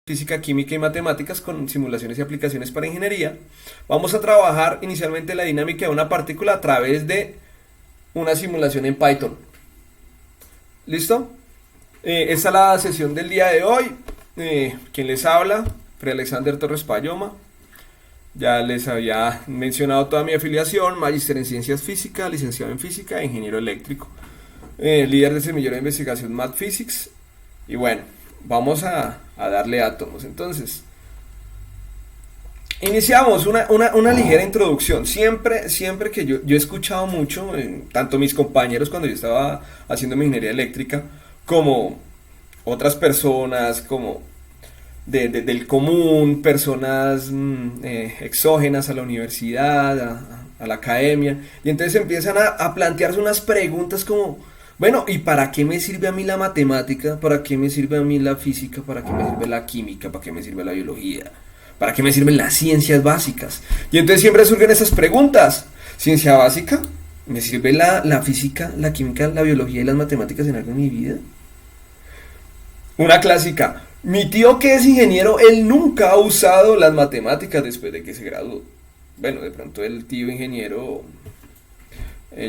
Física, química y matemáticas con simulaciones y aplicaciones para ingeniería. Vamos a trabajar inicialmente la dinámica de una partícula a través de una simulación en Python. ¿Listo? Esta es la sesión del día de hoy. Quien les habla, Fred Alexander Torres Payoma. Ya les había mencionado toda mi afiliación: magíster en ciencias físicas, licenciado en física e ingeniero eléctrico. Líder de semillero de investigación Math Physics. Y bueno, vamos a darle átomos. Entonces, iniciamos una ligera introducción. Siempre que yo he escuchado mucho, tanto mis compañeros cuando yo estaba haciendo mi ingeniería eléctrica, como otras personas, como del común, personas exógenas a la universidad, a la academia, y entonces empiezan a plantearse unas preguntas como, bueno, ¿y para qué me sirve a mí la matemática? ¿Para qué me sirve a mí la física? ¿Para qué me sirve la química? ¿Para qué me sirve la biología? ¿Para qué me sirven las ciencias básicas? Y entonces siempre surgen esas preguntas. ¿Ciencia básica? ¿Me sirve la física, la química, la biología y las matemáticas en algo en mi vida? Una clásica. Mi tío, que es ingeniero, él nunca ha usado las matemáticas después de que se graduó. Bueno, de pronto el tío ingeniero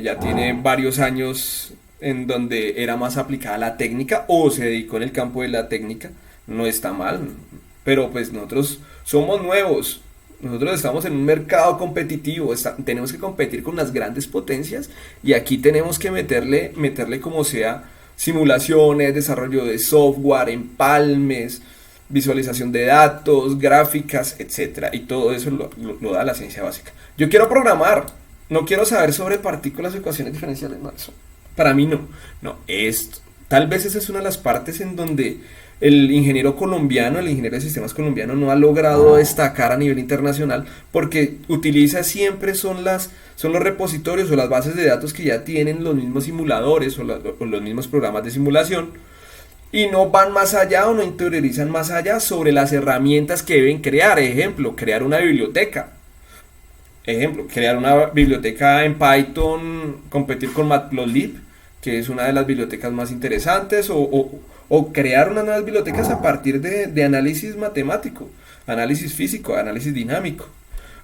ya tiene varios años en donde era más aplicada la técnica o se dedicó en el campo de la técnica. No está mal, pero pues nosotros somos nuevos. Nosotros estamos en un mercado competitivo, tenemos que competir con las grandes potencias y aquí tenemos que meterle como sea simulaciones, desarrollo de software, empalmes, visualización de datos, gráficas, etcétera. Y todo eso lo da la ciencia básica. Yo quiero programar, no quiero saber sobre partículas o ecuaciones diferenciales, no, eso para mí no. No, tal vez esa es una de las partes en donde el ingeniero colombiano, el ingeniero de sistemas colombiano no ha logrado destacar a nivel internacional porque utiliza siempre son los repositorios o las bases de datos que ya tienen los mismos simuladores o los mismos programas de simulación y no van más allá o no interiorizan más allá sobre las herramientas que deben crear. Ejemplo, crear una biblioteca. Ejemplo, crear una biblioteca en Python, competir con Matplotlib, que es una de las bibliotecas más interesantes, o crear unas nuevas bibliotecas a partir de análisis matemático, análisis físico, análisis dinámico.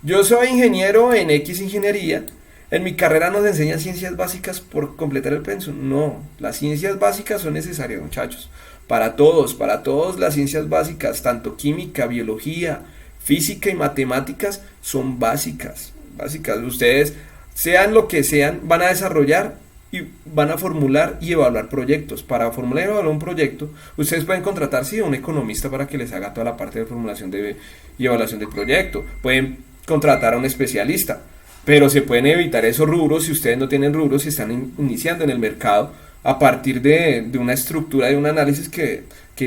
Yo soy ingeniero en X ingeniería. En mi carrera nos enseñan ciencias básicas por completar el pensum. No, las ciencias básicas son necesarias, muchachos. Para todos las ciencias básicas, tanto química, biología, física y matemáticas, son básicas. Básicas. Ustedes, sean lo que sean, van a desarrollar y van a formular y evaluar proyectos. Para formular y evaluar un proyecto, ustedes pueden contratar, sí, a un economista para que les haga toda la parte de formulación y evaluación del proyecto. Pueden contratar a un especialista, pero se pueden evitar esos rubros si ustedes no tienen rubros y están iniciando en el mercado a partir de una estructura, de un análisis que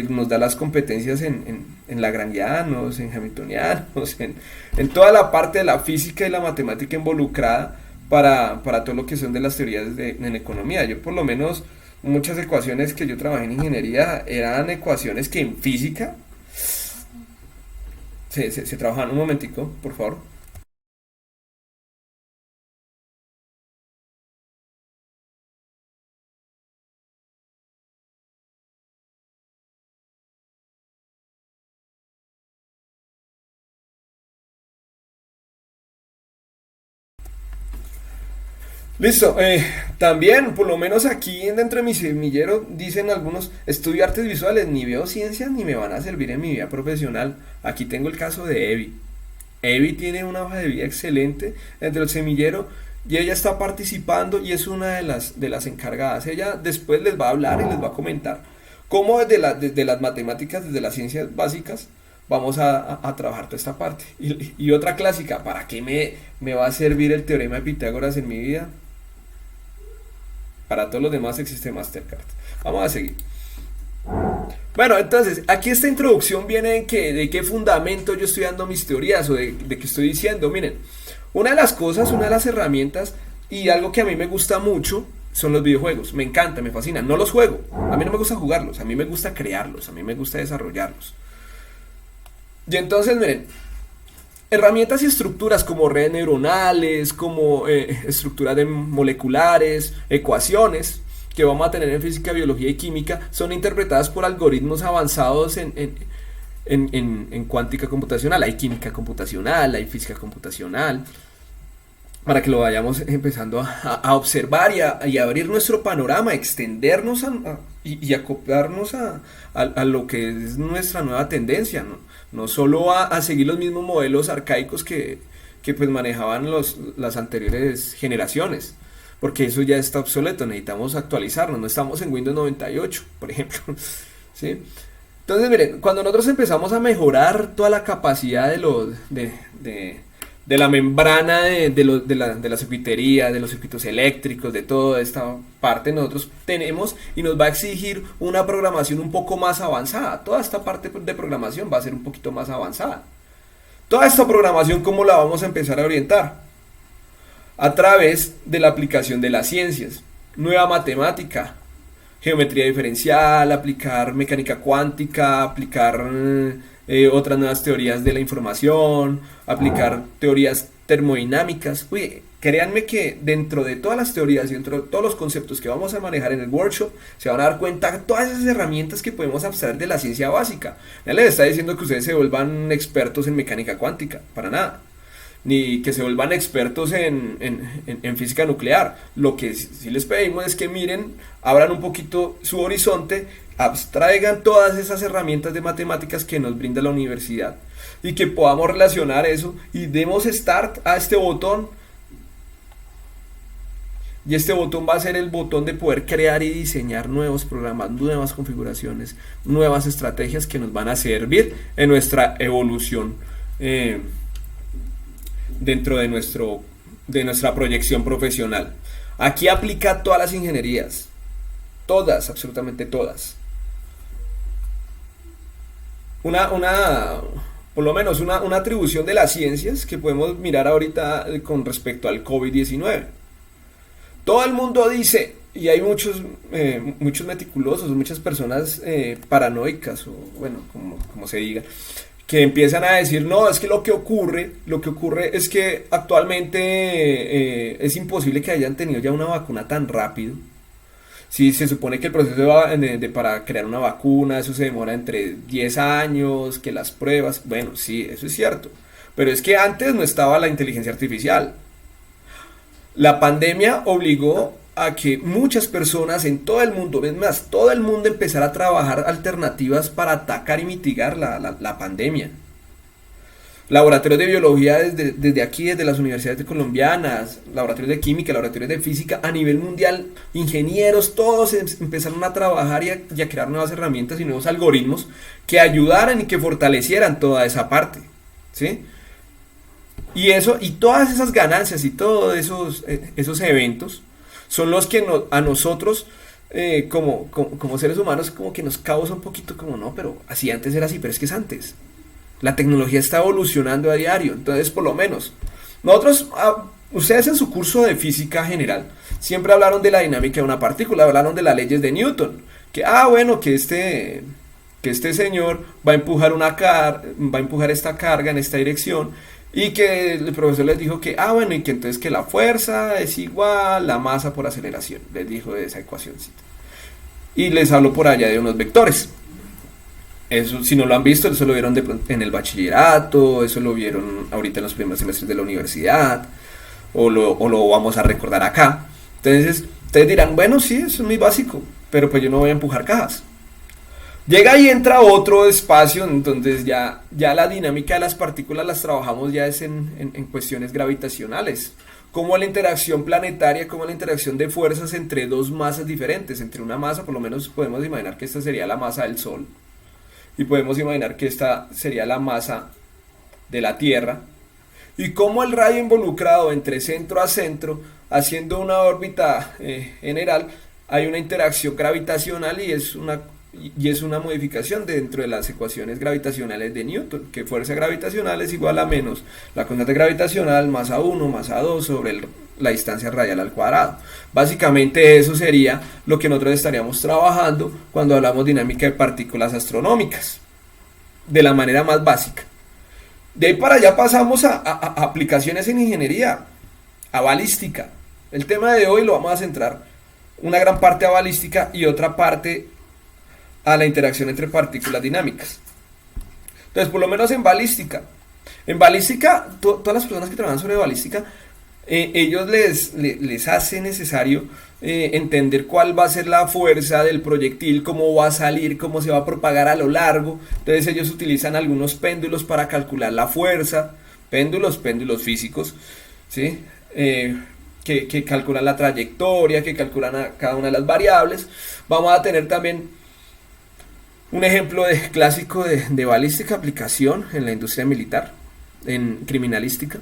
nos da las competencias en lagrangianos, en hamiltonianos, en toda la parte de la física y la matemática involucrada para todo lo que son de las teorías en economía. Yo por lo menos muchas ecuaciones que yo trabajé en ingeniería eran ecuaciones que en física se trabajaban. Un momentico, por favor. Listo, también, por lo menos aquí dentro de mi semillero, dicen algunos: estudio artes visuales, ni veo ciencias ni me van a servir en mi vida profesional. Aquí tengo el caso de Evi. Evi tiene una hoja de vida excelente dentro del semillero y ella está participando y es una de las encargadas. Ella después les va a hablar y les va a comentar cómo desde las matemáticas, desde las ciencias básicas, vamos a trabajar toda esta parte. Y otra clásica: ¿para qué me va a servir el teorema de Pitágoras en mi vida? Para todos los demás existe Mastercard. Vamos a seguir. Bueno, entonces, aquí esta introducción viene de qué fundamento yo estoy dando mis teorías o de qué estoy diciendo. Miren, una de las cosas, una de las herramientas y algo que a mí me gusta mucho son los videojuegos. Me encanta, me fascina. No los juego. A mí no me gusta jugarlos. A mí me gusta crearlos. A mí me gusta desarrollarlos. Y entonces, miren, herramientas y estructuras como redes neuronales, como estructuras moleculares, ecuaciones que vamos a tener en física, biología y química, son interpretadas por algoritmos avanzados en cuántica computacional, hay química computacional, hay física computacional, para que lo vayamos empezando a observar y a abrir nuestro panorama, extendernos y acoplarnos a lo que es nuestra nueva tendencia, ¿no? No solo a seguir los mismos modelos arcaicos que pues manejaban las anteriores generaciones, porque eso ya está obsoleto, necesitamos actualizarnos, no estamos en Windows 98, por ejemplo, ¿sí? Entonces, miren, cuando nosotros empezamos a mejorar toda la capacidad de la membrana de la circuitería, de los circuitos eléctricos, de toda esta parte, nosotros tenemos y nos va a exigir una programación un poco más avanzada. Toda esta parte de programación va a ser un poquito más avanzada. Toda esta programación, ¿cómo la vamos a empezar a orientar? A través de la aplicación de las ciencias, nueva matemática, geometría diferencial, aplicar mecánica cuántica, aplicar otras nuevas teorías de la información, aplicar teorías termodinámicas. Uy, créanme que dentro de todas las teorías y dentro de todos los conceptos que vamos a manejar en el workshop, se van a dar cuenta de todas esas herramientas que podemos abstraer de la ciencia básica. Nadie les está diciendo que ustedes se vuelvan expertos en mecánica cuántica, para nada. Ni que se vuelvan expertos en física nuclear. Lo que sí les pedimos es que miren, abran un poquito su horizonte, abstraigan todas esas herramientas de matemáticas que nos brinda la universidad y que podamos relacionar eso y demos start a este botón. Y este botón va a ser el botón de poder crear y diseñar nuevos programas, nuevas configuraciones, nuevas estrategias que nos van a servir en nuestra evolución dentro de nuestra proyección profesional. Aquí aplica todas las ingenierías, todas, absolutamente todas. Por lo menos una atribución de las ciencias que podemos mirar ahorita con respecto al COVID-19. Todo el mundo dice, y hay muchos meticulosos, muchas personas paranoicas, o bueno, como se diga, que empiezan a decir, no, es que lo que ocurre es que actualmente es imposible que hayan tenido ya una vacuna tan rápido. Si se supone que el proceso para crear una vacuna, eso se demora entre 10 años, que las pruebas, bueno, sí, eso es cierto, pero es que antes no estaba la inteligencia artificial. La pandemia obligó a que muchas personas en todo el mundo, es más, todo el mundo empezara a trabajar alternativas para atacar y mitigar la pandemia. Laboratorios de biología desde aquí, desde las universidades colombianas, laboratorios de química, laboratorios de física, a nivel mundial, ingenieros, todos empezaron a trabajar y a crear nuevas herramientas y nuevos algoritmos que ayudaran y que fortalecieran toda esa parte, ¿sí? Y todas esas ganancias y todos esos eventos son los que a nosotros como seres humanos como que nos causa un poquito como no, pero así antes era así, pero es que es antes. La tecnología está evolucionando a diario, entonces por lo menos nosotros, ustedes en su curso de física general siempre hablaron de la dinámica de una partícula, hablaron de las leyes de Newton, que este señor va a empujar esta carga en esta dirección. Y que el profesor les dijo que, y que entonces que la fuerza es igual a la masa por aceleración. Les dijo de esa ecuacióncita. Y les habló por allá de unos vectores. Eso, si no lo han visto, eso lo vieron en el bachillerato, eso lo vieron ahorita en los primeros semestres de la universidad, o lo vamos a recordar acá. Entonces, ustedes dirán, bueno, sí, eso es muy básico, pero pues yo no voy a empujar cajas. Llega y entra otro espacio, entonces ya la dinámica de las partículas las trabajamos ya es en cuestiones gravitacionales, como la interacción planetaria, como la interacción de fuerzas entre dos masas diferentes, entre una masa, por lo menos podemos imaginar que esta sería la masa del Sol, y podemos imaginar que esta sería la masa de la Tierra, y cómo el radio involucrado entre centro a centro, haciendo una órbita general, hay una interacción gravitacional y es una modificación dentro de las ecuaciones gravitacionales de Newton, que fuerza gravitacional es igual a menos la constante gravitacional más A1 más A2 sobre la distancia radial al cuadrado. Básicamente eso sería lo que nosotros estaríamos trabajando cuando hablamos dinámica de partículas astronómicas, de la manera más básica. De ahí para allá pasamos a aplicaciones en ingeniería, a balística. El tema de hoy lo vamos a centrar una gran parte a balística y otra parte a la interacción entre partículas dinámicas. Entonces, por lo menos en balística. En balística, todas las personas que trabajan sobre balística, ellos les hace necesario entender cuál va a ser la fuerza del proyectil, cómo va a salir, cómo se va a propagar a lo largo. Entonces ellos utilizan algunos péndulos para calcular la fuerza, péndulos físicos, ¿sí? Que calculan la trayectoria, que calculan cada una de las variables. Vamos a tener también un ejemplo clásico de balística aplicación en la industria militar, en criminalística.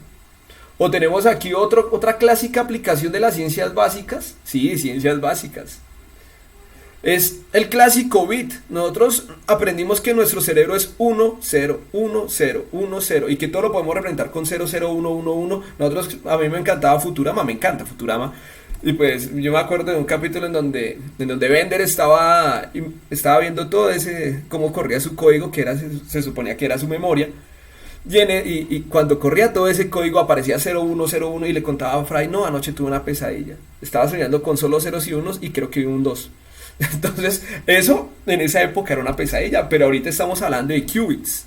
O tenemos aquí otra clásica aplicación de las ciencias básicas. Sí, ciencias básicas. Es el clásico bit. Nosotros aprendimos que nuestro cerebro es 1, 0, 1, 0, 1, 0 y que todo lo podemos representar con 0, 0, 1, 1, 1. A mí me encantaba Futurama, me encanta Futurama. Y pues yo me acuerdo de un capítulo en donde Bender estaba viendo todo ese, cómo corría su código, que se suponía que era su memoria. Y cuando corría todo ese código aparecía 0101 y le contaba a Fry, no, anoche tuve una pesadilla. Estaba soñando con solo ceros y unos y creo que vi un 2. Entonces, eso en esa época era una pesadilla, pero ahorita estamos hablando de qubits.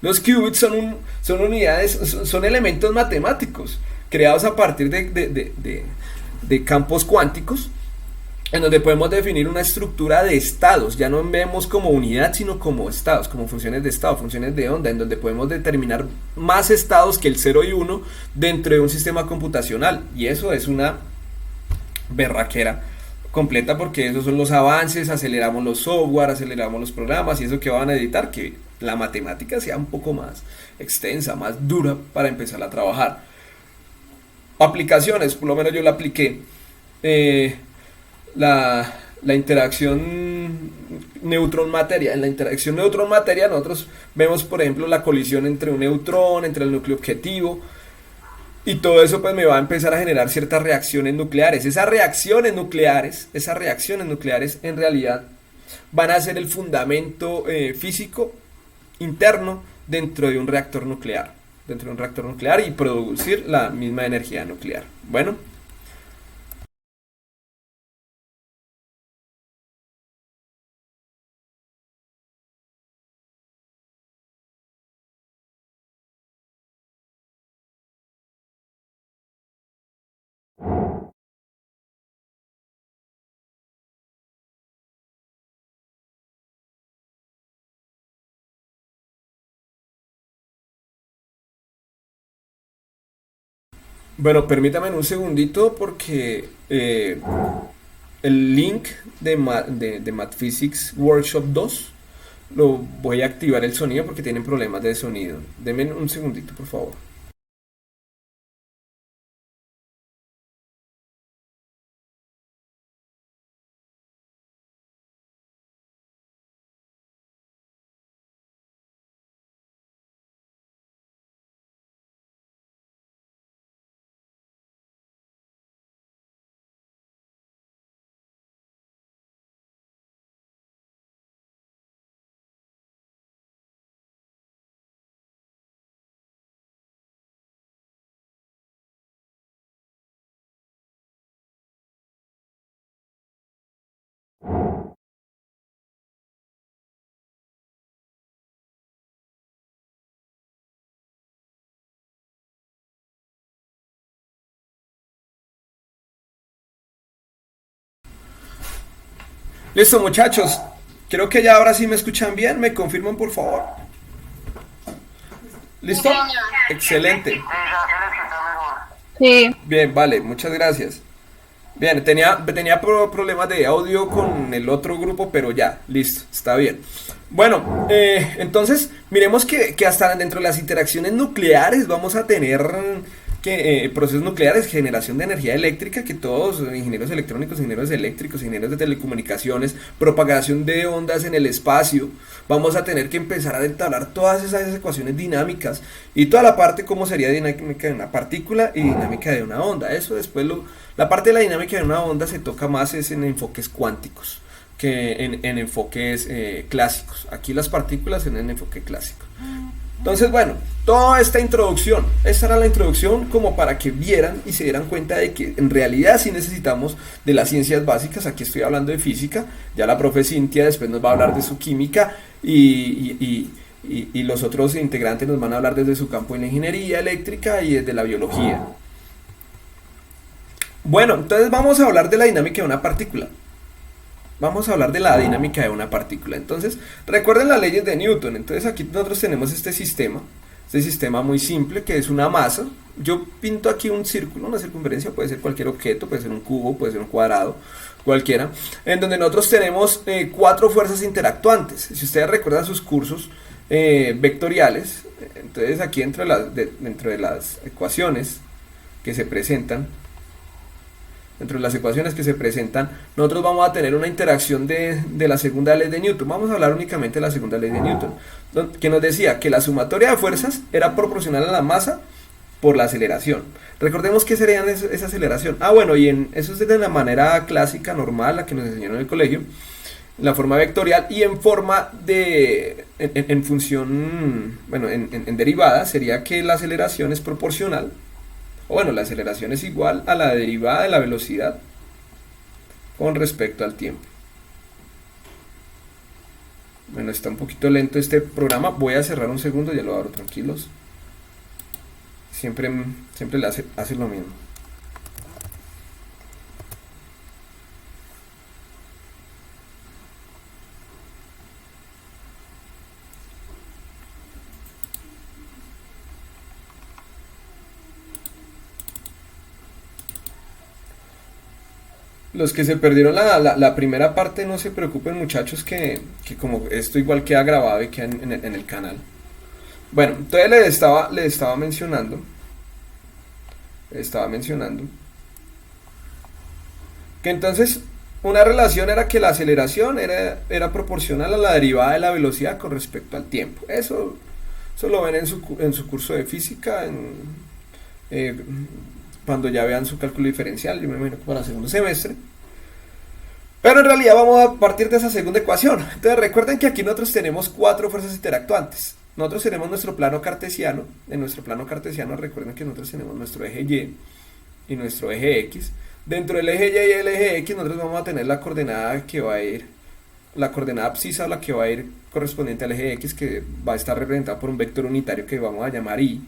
Los qubits son unidades, son elementos matemáticos creados a partir de campos cuánticos, en donde podemos definir una estructura de estados. Ya no vemos como unidad, sino como estados, como funciones de estado, funciones de onda, en donde podemos determinar más estados que el 0 y 1 dentro de un sistema computacional. Y eso es una berraquera completa, porque esos son los avances, aceleramos los software, aceleramos los programas, y eso que van a editar, que la matemática sea un poco más extensa, más dura para empezar a trabajar. Aplicaciones, por lo menos yo la apliqué. La interacción neutrón-materia. En la interacción neutrón-materia nosotros vemos, por ejemplo, la colisión entre un neutrón, entre el núcleo objetivo, y todo eso pues me va a empezar a generar ciertas reacciones nucleares. Esas reacciones nucleares en realidad van a ser el fundamento físico interno dentro de un reactor nuclear. Y producir la misma energía nuclear. Bueno. Bueno, permítame un segundito porque el link de Math Physics Workshop 2 lo voy a activar el sonido porque tienen problemas de sonido. Denme un segundito, por favor. Listo, muchachos. Creo que ya ahora sí me escuchan bien. ¿Me confirman, por favor? ¿Listo? Excelente. Sí, Bien, vale, muchas gracias. Bien, tenía problemas de audio con el otro grupo, pero ya, listo, está bien. Bueno, entonces miremos que hasta dentro de las interacciones nucleares vamos a tener procesos nucleares, generación de energía eléctrica, que todos, ingenieros electrónicos, ingenieros eléctricos, ingenieros de telecomunicaciones, propagación de ondas en el espacio, vamos a tener que empezar a entablar todas esas ecuaciones dinámicas y toda la parte cómo sería dinámica de una partícula y dinámica de una onda. Eso después la parte de la dinámica de una onda se toca más es en enfoques cuánticos que en enfoques clásicos. Aquí las partículas en el enfoque clásico. Entonces, bueno, toda esta introducción, esta era la introducción como para que vieran y se dieran cuenta de que en realidad sí necesitamos de las ciencias básicas. Aquí estoy hablando de física, ya la profe Cintia después nos va a hablar de su química y y los otros integrantes nos van a hablar desde su campo de la ingeniería eléctrica y desde la biología. Bueno, entonces vamos a hablar de la dinámica de una partícula. Vamos a hablar de la dinámica de una partícula. Entonces, recuerden las leyes de Newton. Entonces aquí nosotros tenemos este sistema muy simple que es una masa. Yo pinto aquí un círculo, una circunferencia, puede ser cualquier objeto, puede ser un cubo, puede ser un cuadrado, cualquiera, en donde nosotros tenemos 4 fuerzas interactuantes. Si ustedes recuerdan sus cursos vectoriales, entonces aquí dentro de las ecuaciones que se presentan, nosotros vamos a tener una interacción de la segunda ley de Newton. Vamos a hablar únicamente de la segunda ley de Newton, que nos decía que la sumatoria de fuerzas era proporcional a la masa por la aceleración. Recordemos qué sería esa aceleración. Bueno, eso es de la manera clásica, normal, la que nos enseñaron en el colegio, la forma vectorial, y en forma en función, bueno, en derivada, sería que la aceleración es proporcional. Bueno, la aceleración es igual a la derivada de la velocidad con respecto al tiempo. Bueno, está un poquito lento este programa. Voy a cerrar un segundo, ya lo abro, tranquilos. Siempre le hace lo mismo. Los que se perdieron la primera parte, no se preocupen, muchachos, que como esto igual queda grabado y queda en el canal. Bueno, entonces le estaba mencionando que entonces una relación era que la aceleración era proporcional a la derivada de la velocidad con respecto al tiempo. Eso lo ven en su curso de física, cuando ya vean su cálculo diferencial, yo me imagino que para el segundo semestre. Pero en realidad vamos a partir de esa segunda ecuación. Entonces recuerden que aquí nosotros tenemos 4 fuerzas interactuantes. Nosotros tenemos nuestro plano cartesiano. En nuestro plano cartesiano recuerden que nosotros tenemos nuestro eje Y y nuestro eje X. Dentro del eje Y y el eje X nosotros vamos a tener la coordenada que va a ir, la coordenada abscisa, la que va a ir correspondiente al eje X, que va a estar representada por un vector unitario que vamos a llamar y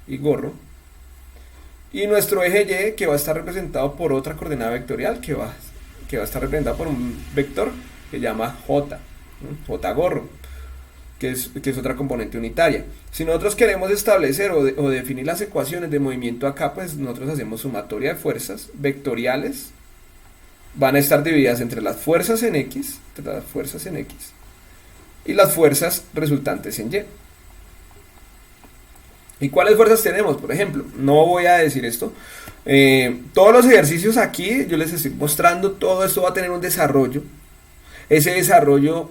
gorro. Y nuestro eje Y, que va a estar representado por otra coordenada vectorial que va a estar representada por un vector que se llama J, J gorro, que es otra componente unitaria. Si nosotros queremos establecer o definir las ecuaciones de movimiento acá, pues nosotros hacemos sumatoria de fuerzas vectoriales. Van a estar divididas entre las fuerzas en X, y las fuerzas resultantes en Y. ¿Y cuáles fuerzas tenemos? Por ejemplo, no voy a decir esto. Todos los ejercicios aquí, yo les estoy mostrando, todo esto va a tener un desarrollo. Ese desarrollo,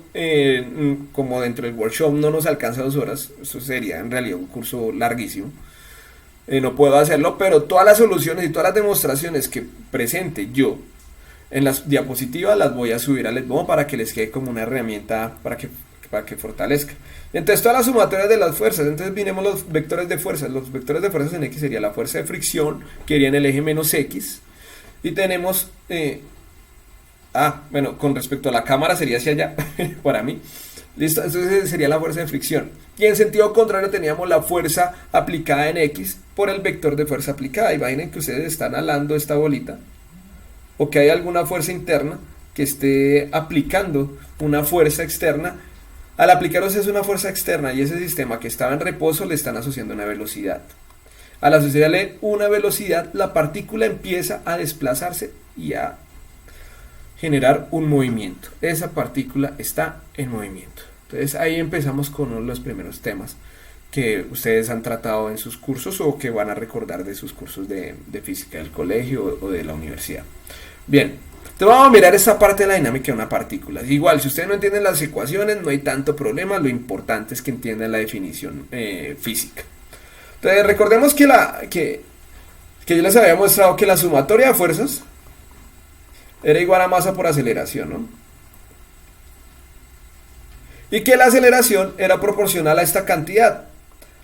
como dentro del workshop no nos alcanza 2 horas, eso sería en realidad un curso larguísimo. No puedo hacerlo, pero todas las soluciones y todas las demostraciones que presente yo en las diapositivas las voy a subir al Edmodo para que les quede como una herramienta para que fortalezca. Entonces todas las sumatorias de las fuerzas, entonces vinimos los vectores de fuerzas. Los vectores de fuerzas en X sería la fuerza de fricción, que iría en el eje menos X, y tenemos bueno, con respecto a la cámara sería hacia allá para mí, listo, entonces sería la fuerza de fricción, y en sentido contrario teníamos la fuerza aplicada en X por el vector de fuerza aplicada. Imaginen que ustedes están alando esta bolita, o que hay alguna fuerza interna que esté aplicando una fuerza externa. Al aplicar ustedes una fuerza externa y ese sistema que estaba en reposo le están asociando una velocidad. Al asociarle una velocidad, la partícula empieza a desplazarse y a generar un movimiento. Esa partícula está en movimiento. Entonces ahí empezamos con uno de los primeros temas que ustedes han tratado en sus cursos o que van a recordar de sus cursos de física del colegio o de la universidad. Bien. Entonces vamos a mirar esta parte de la dinámica de una partícula. Igual, si ustedes no entienden las ecuaciones, no hay tanto problema. Lo importante es que entiendan la definición física. Entonces recordemos que yo les había mostrado que la sumatoria de fuerzas era igual a masa por aceleración, ¿no? Y que la aceleración era proporcional a esta cantidad,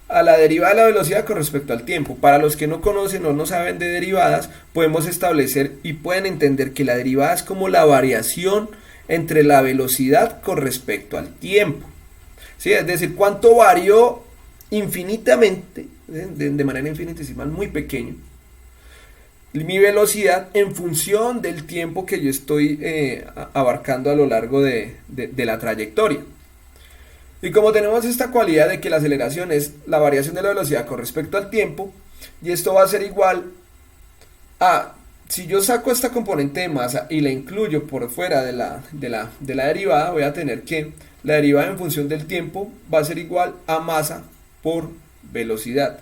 a la derivada de la velocidad con respecto al tiempo. Para los que no conocen o no saben de derivadas, podemos establecer y pueden entender que la derivada es como la variación entre la velocidad con respecto al tiempo. ¿Sí? Es decir, cuánto varió infinitamente, de manera infinitesimal, muy pequeño, mi velocidad en función del tiempo que yo estoy abarcando a lo largo de la trayectoria. Y como tenemos esta cualidad de que la aceleración es la variación de la velocidad con respecto al tiempo, y esto va a ser igual a, si yo saco esta componente de masa y la incluyo por fuera de la derivada, voy a tener que la derivada en función del tiempo va a ser igual a masa por velocidad.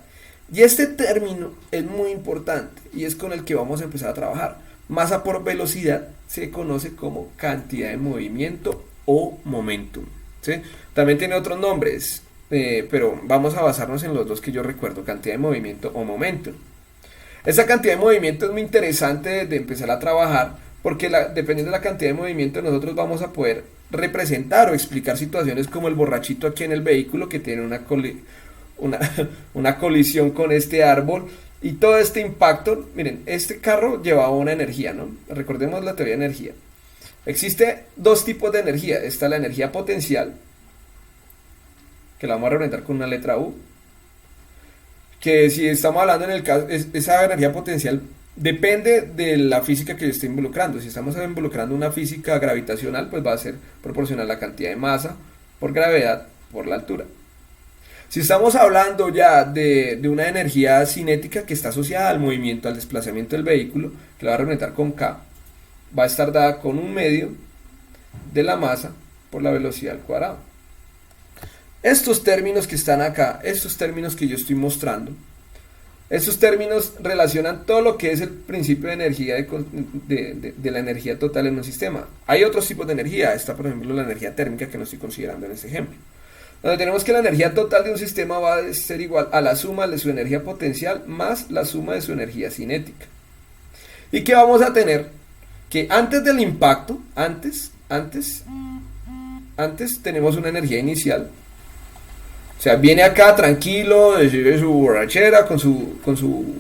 Y este término es muy importante y es con el que vamos a empezar a trabajar. Masa por velocidad se conoce como cantidad de movimiento o momentum, ¿sí? También tiene otros nombres, pero vamos a basarnos en los dos que yo recuerdo, cantidad de movimiento o momentum. Esta cantidad de movimiento es muy interesante de empezar a trabajar porque dependiendo de la cantidad de movimiento nosotros vamos a poder representar o explicar situaciones como el borrachito aquí en el vehículo que tiene una colisión con este árbol y todo este impacto. Miren, este carro llevaba una energía, ¿no? Recordemos la teoría de energía. Existe dos tipos de energía. Está la energía potencial, que la vamos a representar con una letra U, que si estamos hablando en el caso, esa energía potencial depende de la física que yo esté involucrando. Si estamos involucrando una física gravitacional, pues va a ser proporcional a la cantidad de masa por gravedad por la altura. Si estamos hablando ya de una energía cinética que está asociada al movimiento, al desplazamiento del vehículo, que la va a representar con K, va a estar dada con un medio de la masa por la velocidad al cuadrado. Estos términos que están acá, estos términos que yo estoy mostrando, estos términos relacionan todo lo que es el principio de energía de la energía total en un sistema. Hay otros tipos de energía, está por ejemplo la energía térmica que no estoy considerando en este ejemplo, donde tenemos que la energía total de un sistema va a ser igual a la suma de su energía potencial más la suma de su energía cinética. ¿Y qué vamos a tener? Que antes del impacto, antes tenemos una energía inicial. O sea, viene acá tranquilo, de su borrachera, con su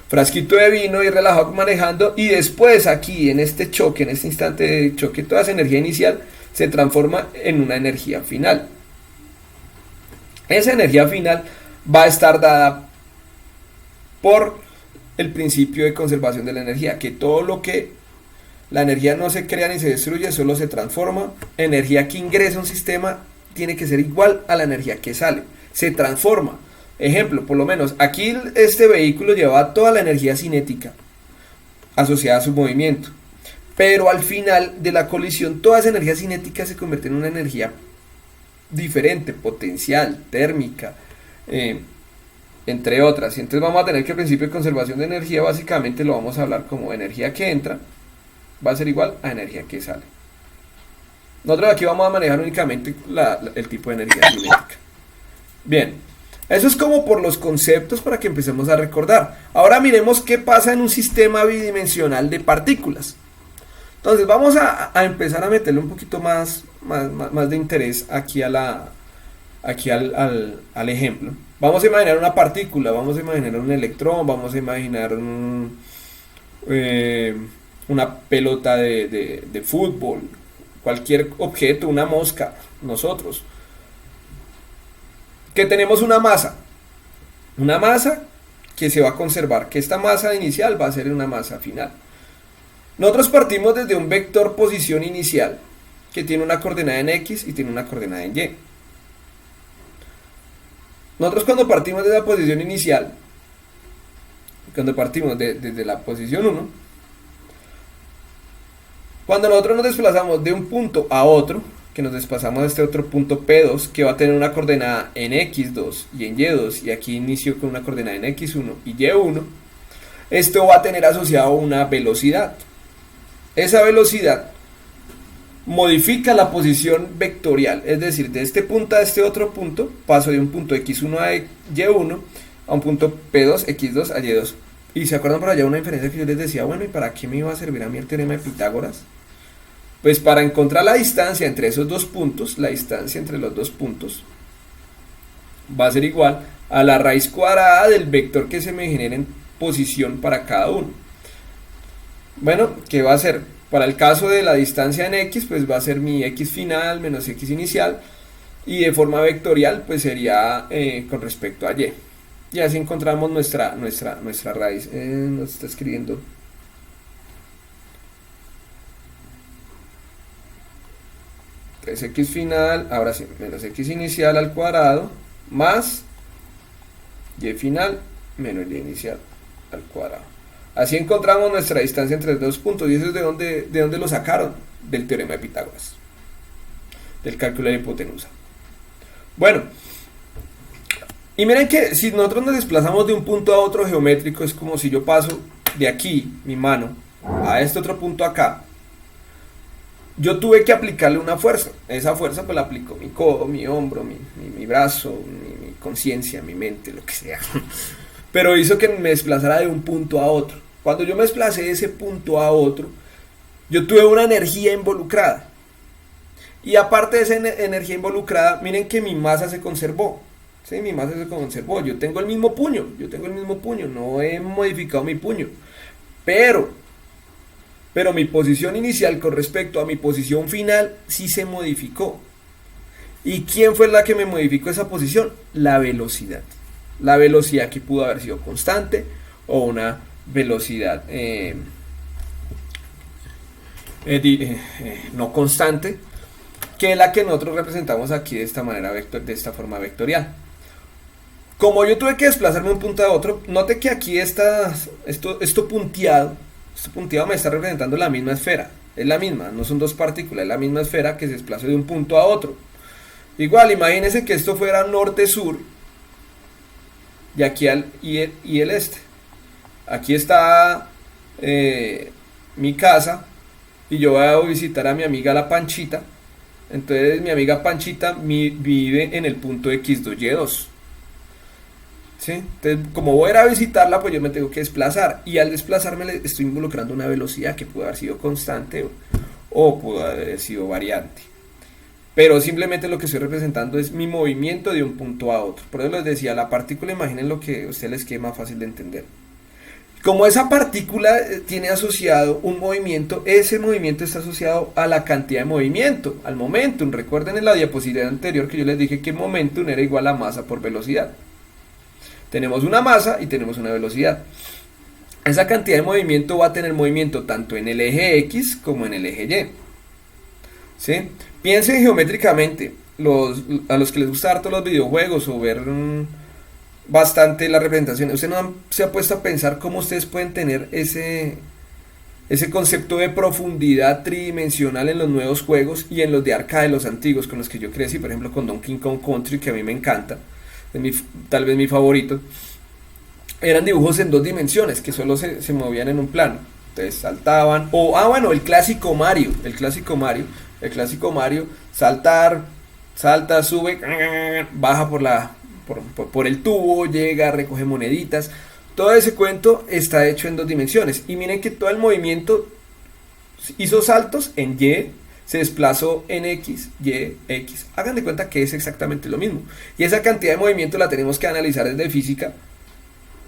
frasquito de vino y relajado manejando, y después aquí, en este choque, en este instante de choque, toda esa energía inicial se transforma en una energía final. Esa energía final va a estar dada por el principio de conservación de la energía, que todo lo que la energía no se crea ni se destruye, solo se transforma. Energía que ingresa a un sistema tiene que ser igual a la energía que sale, se transforma. Ejemplo, por lo menos aquí este vehículo llevaba toda la energía cinética asociada a su movimiento, pero al final de la colisión toda esa energía cinética se convierte en una energía diferente, potencial, térmica, entre otras. Y entonces vamos a tener que el principio de conservación de energía básicamente lo vamos a hablar como energía que entra va a ser igual a energía que sale. Nosotros aquí vamos a manejar únicamente el tipo de energía cinética. Bien, eso es como por los conceptos para que empecemos a recordar. Ahora miremos qué pasa en un sistema bidimensional de partículas. Entonces vamos a empezar a meterle un poquito más de interés aquí al ejemplo. Vamos a imaginar una partícula, vamos a imaginar un electrón, vamos a imaginar una pelota de fútbol, cualquier objeto, una mosca, nosotros, que tenemos una masa que se va a conservar, que esta masa inicial va a ser una masa final. Nosotros partimos desde un vector posición inicial que tiene una coordenada en X y tiene una coordenada en Y. Nosotros cuando partimos de la posición inicial, cuando partimos desde la posición 1, cuando nosotros nos desplazamos de un punto a otro, que nos desplazamos a este otro punto P2, que va a tener una coordenada en X2 y en Y2, y aquí inicio con una coordenada en X1 y Y1, esto va a tener asociado una velocidad. Esa velocidad modifica la posición vectorial, es decir, de este punto a este otro punto, paso de un punto X1 a Y1 a un punto P2, X2 a Y2. Y se acuerdan por allá una inferencia que yo les decía, bueno, ¿y para qué me iba a servir a mí el teorema de Pitágoras? Pues para encontrar la distancia entre esos dos puntos, la distancia entre los dos puntos va a ser igual a la raíz cuadrada del vector que se me genera en posición para cada uno. Bueno, ¿qué va a ser? Para el caso de la distancia en X, pues va a ser mi X final menos X inicial. y de forma vectorial pues sería con respecto a y. Y así encontramos nuestra raíz. Nos está escribiendo 3x final, ahora sí, menos x inicial al cuadrado, más y final menos y inicial al cuadrado. Así encontramos nuestra distancia entre los dos puntos. Y eso es de dónde lo sacaron, del teorema de Pitágoras, del cálculo de la hipotenusa. Bueno, y miren que si nosotros nos desplazamos de un punto a otro geométrico, es como si yo paso de aquí, mi mano, a este otro punto acá. Yo tuve que aplicarle una fuerza. Esa fuerza pues la aplicó mi codo, mi hombro, mi brazo, mi conciencia, mi mente, lo que sea. Pero hizo que me desplazara de un punto a otro. Cuando yo me desplacé de ese punto a otro, yo tuve una energía involucrada. Y aparte de esa energía involucrada, miren que mi masa se conservó. ¿Sí? Mi masa se conservó. Yo tengo el mismo puño. No he modificado mi puño. Pero mi posición inicial con respecto a mi posición final sí se modificó. ¿Y quién fue la que me modificó esa posición? La velocidad. La velocidad que pudo haber sido constante o una velocidad no constante, que es la que nosotros representamos aquí de esta manera, de esta forma vectorial. Como yo tuve que desplazarme de un punto a otro, note que aquí esto punteado me está representando la misma esfera. Es la misma, no son dos partículas, es la misma esfera que se desplazó de un punto a otro. Igual, imagínense que esto fuera norte-sur y aquí y el este. Aquí está mi casa y yo voy a visitar a mi amiga la Panchita. Entonces mi amiga Panchita vive en el punto X2, Y2. ¿Sí? Entonces, como voy a ir a visitarla, pues yo me tengo que desplazar. Y al desplazarme le estoy involucrando una velocidad que pudo haber sido constante o pudo haber sido variante. Pero simplemente lo que estoy representando es mi movimiento de un punto a otro. Por eso les decía, la partícula, imaginen lo que a ustedes les quede más fácil de entender. Como esa partícula tiene asociado un movimiento, ese movimiento está asociado a la cantidad de movimiento, al momentum. Recuerden en la diapositiva anterior que yo les dije que momentum era igual a masa por velocidad. Tenemos una masa y tenemos una velocidad. Esa cantidad de movimiento va a tener movimiento tanto en el eje X como en el eje Y. ¿Sí? Piensen geométricamente, a los que les gusta harto los videojuegos o ver bastante la representación, usted no se ha puesto a pensar cómo ustedes pueden tener ese concepto de profundidad tridimensional en los nuevos juegos y en los de arcade, los antiguos con los que yo crecí, por ejemplo con Donkey Kong Country, que a mí me encanta, es tal vez mi favorito. Eran dibujos en dos dimensiones que solo se movían en un plano, entonces saltaban, bueno, el clásico Mario, salta, sube, baja por el tubo, llega, recoge moneditas. Todo ese cuento está hecho en dos dimensiones. Y miren que todo el movimiento hizo saltos en Y, se desplazó en X, Y, X. Hagan de cuenta que es exactamente lo mismo. Y esa cantidad de movimiento la tenemos que analizar desde física.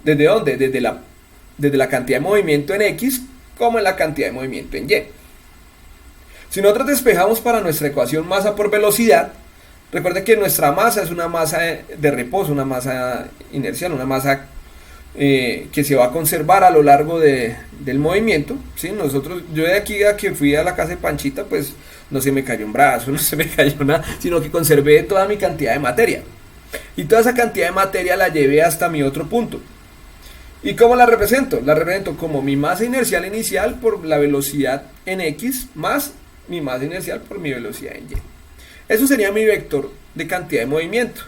¿Desde dónde? Desde la cantidad de movimiento en X como en la cantidad de movimiento en Y. Si nosotros despejamos para nuestra ecuación masa por velocidad, recuerden que nuestra masa es una masa de reposo, una masa inercial, una masa que se va a conservar a lo largo del movimiento. ¿Sí? Yo de aquí a que fui a la casa de Panchita, pues no se me cayó un brazo, no se me cayó nada, sino que conservé toda mi cantidad de materia. Y toda esa cantidad de materia la llevé hasta mi otro punto. ¿Y cómo la represento? La represento como mi masa inercial inicial por la velocidad en X más mi masa inercial por mi velocidad en Y. Eso sería mi vector de cantidad de movimiento.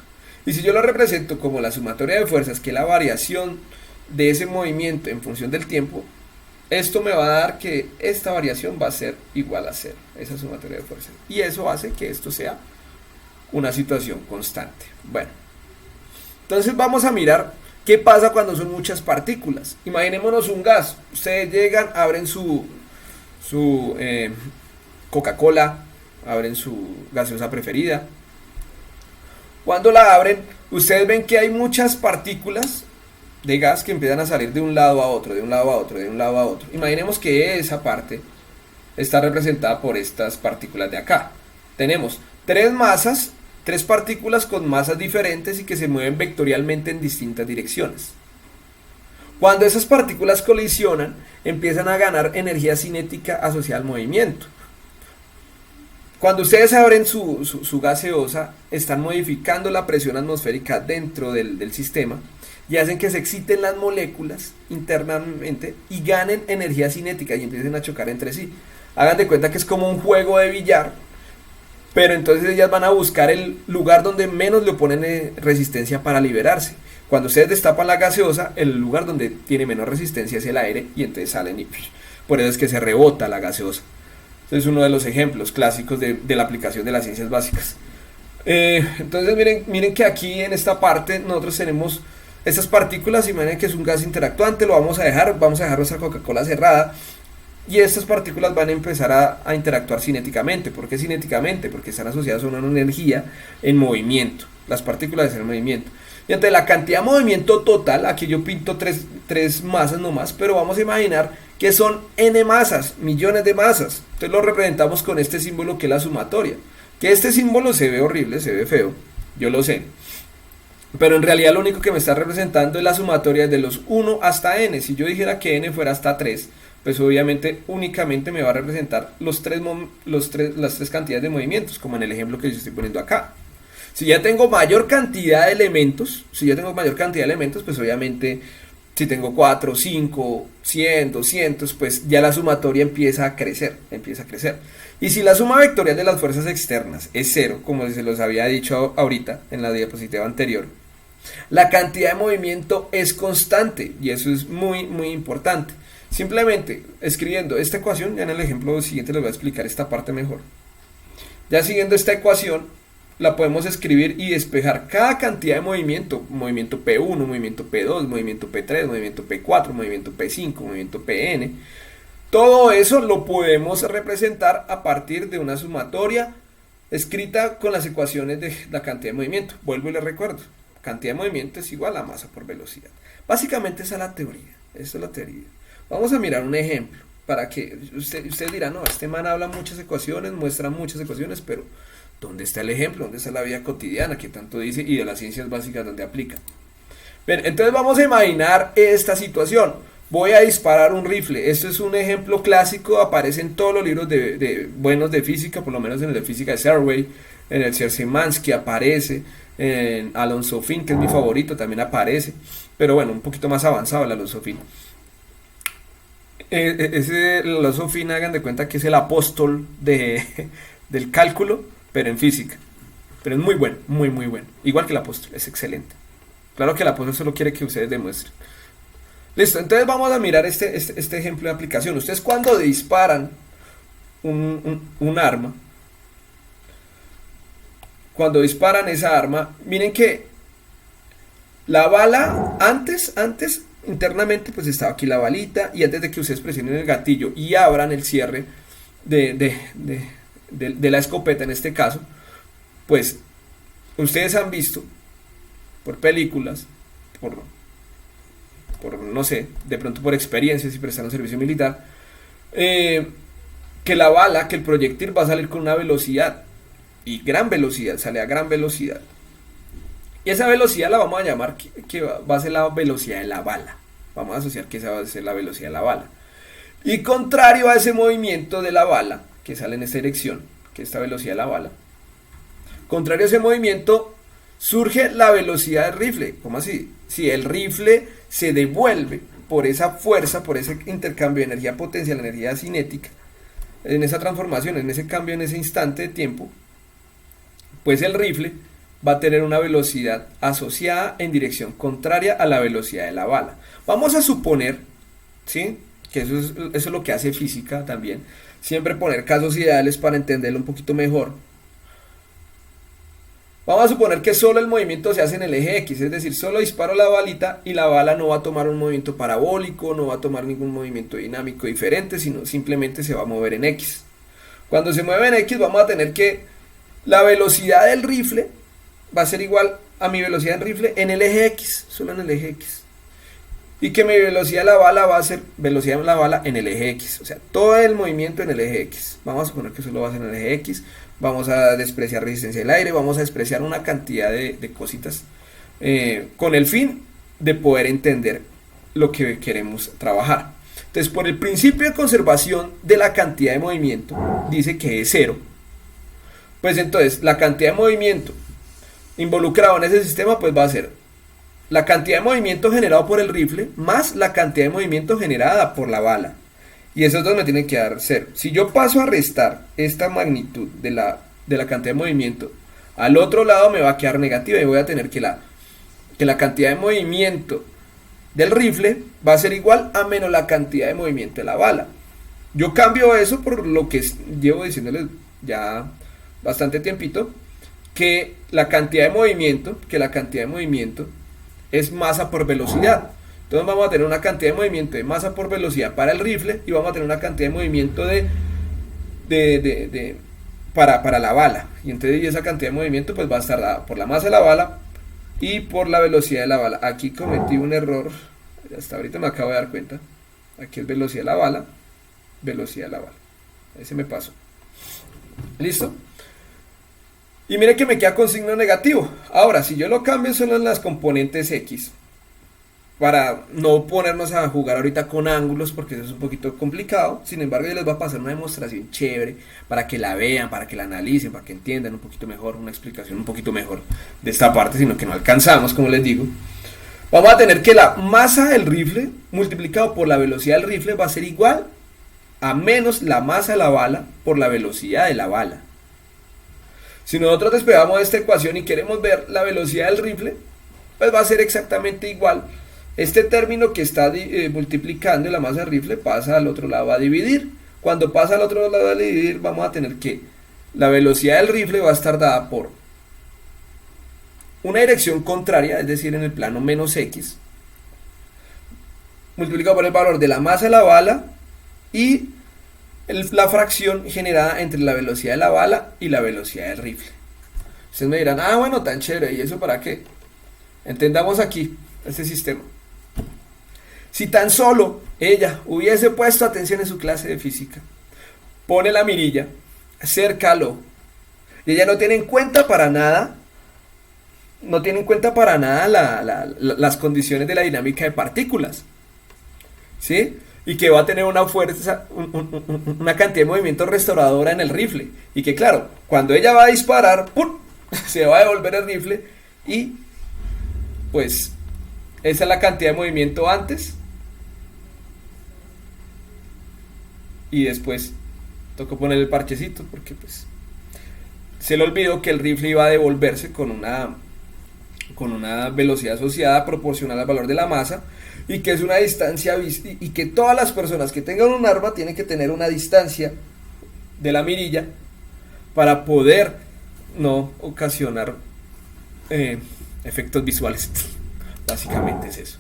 Y si yo lo represento como la sumatoria de fuerzas, que es la variación de ese movimiento en función del tiempo, esto me va a dar que esta variación va a ser igual a 0, esa sumatoria de fuerzas. Y eso hace que esto sea una situación constante. Bueno, entonces vamos a mirar qué pasa cuando son muchas partículas. Imaginémonos un gas. Ustedes llegan, abren su Coca-Cola, abren su gaseosa preferida. Cuando la abren, ustedes ven que hay muchas partículas de gas que empiezan a salir de un lado a otro, de un lado a otro, de un lado a otro. Imaginemos que esa parte está representada por estas partículas de acá. Tenemos tres tres partículas con masas diferentes y que se mueven vectorialmente en distintas direcciones. Cuando esas partículas colisionan, empiezan a ganar energía cinética asociada al movimiento. Cuando ustedes abren su gaseosa, están modificando la presión atmosférica dentro del sistema y hacen que se exciten las moléculas internamente y ganen energía cinética y empiecen a chocar entre sí. Hagan de cuenta que es como un juego de billar, pero entonces ellas van a buscar el lugar donde menos le oponen resistencia para liberarse. Cuando ustedes destapan la gaseosa, el lugar donde tiene menos resistencia es el aire y entonces salen y por eso es que se rebota la gaseosa. Es uno de los ejemplos clásicos de la aplicación de las ciencias básicas. Entonces miren que aquí en esta parte nosotros tenemos estas partículas. Imaginen que es un gas interactuante, lo vamos a dejar nuestra Coca-Cola cerrada y estas partículas van a empezar a interactuar cinéticamente. ¿Por qué cinéticamente? Porque están asociadas a una energía en movimiento. Las partículas están en movimiento. Y ante la cantidad de movimiento total, aquí yo pinto tres masas nomás, pero vamos a imaginar que son n masas, millones de masas. Entonces lo representamos con este símbolo que es la sumatoria. Que este símbolo se ve horrible, se ve feo, yo lo sé. Pero en realidad lo único que me está representando es la sumatoria de los 1 hasta n. Si yo dijera que n fuera hasta 3, pues obviamente únicamente me va a representar las tres cantidades de movimientos, como en el ejemplo que yo estoy poniendo acá. Si ya tengo mayor cantidad de elementos, pues obviamente si tengo 4, 5, 100, 200, pues ya la sumatoria empieza a crecer. Y si la suma vectorial de las fuerzas externas es 0, como se los había dicho ahorita en la diapositiva anterior, la cantidad de movimiento es constante y eso es muy muy importante. Simplemente escribiendo esta ecuación, ya en el ejemplo siguiente les voy a explicar esta parte mejor. Ya siguiendo esta ecuación, la podemos escribir y despejar cada cantidad de movimiento P1, movimiento P2, movimiento P3, movimiento P4, movimiento P5, movimiento Pn. Todo eso lo podemos representar a partir de una sumatoria escrita con las ecuaciones de la cantidad de movimiento. Vuelvo y les recuerdo, cantidad de movimiento es igual a masa por velocidad. Básicamente esa es la teoría, esa es la teoría. Vamos a mirar un ejemplo para que usted dirá, no, este man habla muchas ecuaciones, muestra muchas ecuaciones, pero ¿dónde está el ejemplo? ¿Dónde está la vida cotidiana que tanto dice y de las ciencias básicas donde aplica? Bien, entonces vamos a imaginar esta situación. Voy a disparar un rifle. Esto es un ejemplo clásico, aparece en todos los libros buenos de física, por lo menos en el de física de Serway, en el Szymanski aparece, en Alonso Finn, que es mi favorito, también aparece, pero bueno, un poquito más avanzado el Alonso Finn. El Alonso Finn, hagan de cuenta que es el apóstol del cálculo, pero en física. Pero es muy bueno, muy muy bueno. Igual que el apóstol, es excelente. Claro que el apóstol solo quiere que ustedes demuestren. Listo, entonces vamos a mirar este ejemplo de aplicación. Ustedes cuando disparan un arma, cuando disparan esa arma, miren que la bala, antes internamente pues estaba aquí la balita, y antes de que ustedes presionen el gatillo y abran el cierre de la escopeta en este caso, pues ustedes han visto por películas, por no sé, de pronto por experiencias y prestaron servicio militar, que la bala, que el proyectil va a salir con una velocidad, y gran velocidad, sale a gran velocidad, y esa velocidad la vamos a llamar que va a ser la velocidad de la bala. Vamos a asociar que esa va a ser la velocidad de la bala, y contrario a ese movimiento de la bala que sale en esta dirección, que es esta velocidad de la bala, contrario a ese movimiento surge la velocidad del rifle. ¿Cómo así? Si el rifle se devuelve por esa fuerza, por ese intercambio de energía potencial, energía cinética, en esa transformación, en ese cambio, en ese instante de tiempo, pues el rifle va a tener una velocidad asociada en dirección contraria a la velocidad de la bala. Vamos a suponer, ¿sí?, que eso es lo que hace física también, siempre poner casos ideales para entenderlo un poquito mejor. Vamos a suponer que solo el movimiento se hace en el eje X, es decir, solo disparo la balita y la bala no va a tomar un movimiento parabólico, no va a tomar ningún movimiento dinámico diferente, sino simplemente se va a mover en X. Cuando se mueve en X vamos a tener que la velocidad del rifle va a ser igual a mi velocidad del rifle en el eje X, solo en el eje X. y que mi velocidad de la bala va a ser velocidad de la bala en el eje X, o sea, todo el movimiento en el eje X. Vamos a suponer que eso lo va a hacer en el eje X, vamos a despreciar resistencia del aire, vamos a despreciar una cantidad de cositas con el fin de poder entender lo que queremos trabajar. Entonces, por el principio de conservación de la cantidad de movimiento, dice que es cero. Pues entonces, la cantidad de movimiento involucrado en ese sistema, pues va a ser la cantidad de movimiento generado por el rifle más la cantidad de movimiento generada por la bala. Y esos dos me tienen que dar cero. Si yo paso a restar esta magnitud de la cantidad de movimiento, al otro lado me va a quedar negativa y voy a tener que la cantidad de movimiento del rifle va a ser igual a menos la cantidad de movimiento de la bala. Yo cambio eso por lo que llevo diciéndoles ya bastante tiempito, que la cantidad de movimiento es masa por velocidad. Entonces vamos a tener una cantidad de movimiento de masa por velocidad para el rifle y vamos a tener una cantidad de movimiento para la bala. Y entonces esa cantidad de movimiento pues va a estar dada por la masa de la bala y por la velocidad de la bala. Aquí cometí un error, hasta ahorita me acabo de dar cuenta. Aquí es velocidad de la bala, ahí se me pasó. ¿Listo? Y mire que me queda con signo negativo. Ahora, si yo lo cambio solo en las componentes X, para no ponernos a jugar ahorita con ángulos, porque eso es un poquito complicado. Sin embargo, yo les voy a pasar una demostración chévere para que la vean, para que la analicen, para que entiendan un poquito mejor, una explicación un poquito mejor de esta parte, sino que no alcanzamos, como les digo. Vamos a tener que la masa del rifle multiplicado por la velocidad del rifle va a ser igual a menos la masa de la bala por la velocidad de la bala. Si nosotros despegamos esta ecuación y queremos ver la velocidad del rifle, pues va a ser exactamente igual. Este término que está multiplicando y la masa del rifle pasa al otro lado a dividir. Cuando pasa al otro lado a dividir, vamos a tener que la velocidad del rifle va a estar dada por una dirección contraria, es decir, en el plano menos X, multiplicado por el valor de la masa de la bala y la fracción generada entre la velocidad de la bala y la velocidad del rifle. Ustedes me dirán, bueno, tan chévere, ¿y eso para qué? Entendamos aquí este sistema. Si tan solo ella hubiese puesto atención en su clase de física, pone la mirilla, cércalo, y ella no tiene en cuenta para nada, las condiciones de la dinámica de partículas, ¿sí? Y que va a tener una fuerza, una cantidad de movimiento restauradora en el rifle, y que claro, cuando ella va a disparar, ¡pum!, se va a devolver el rifle, y pues esa es la cantidad de movimiento antes y después. Tocó poner el parchecito porque pues se le olvidó que el rifle iba a devolverse con una velocidad asociada proporcional al valor de la masa, y que es una distancia, y que todas las personas que tengan un arma tienen que tener una distancia de la mirilla para poder no ocasionar efectos visuales. Básicamente es eso.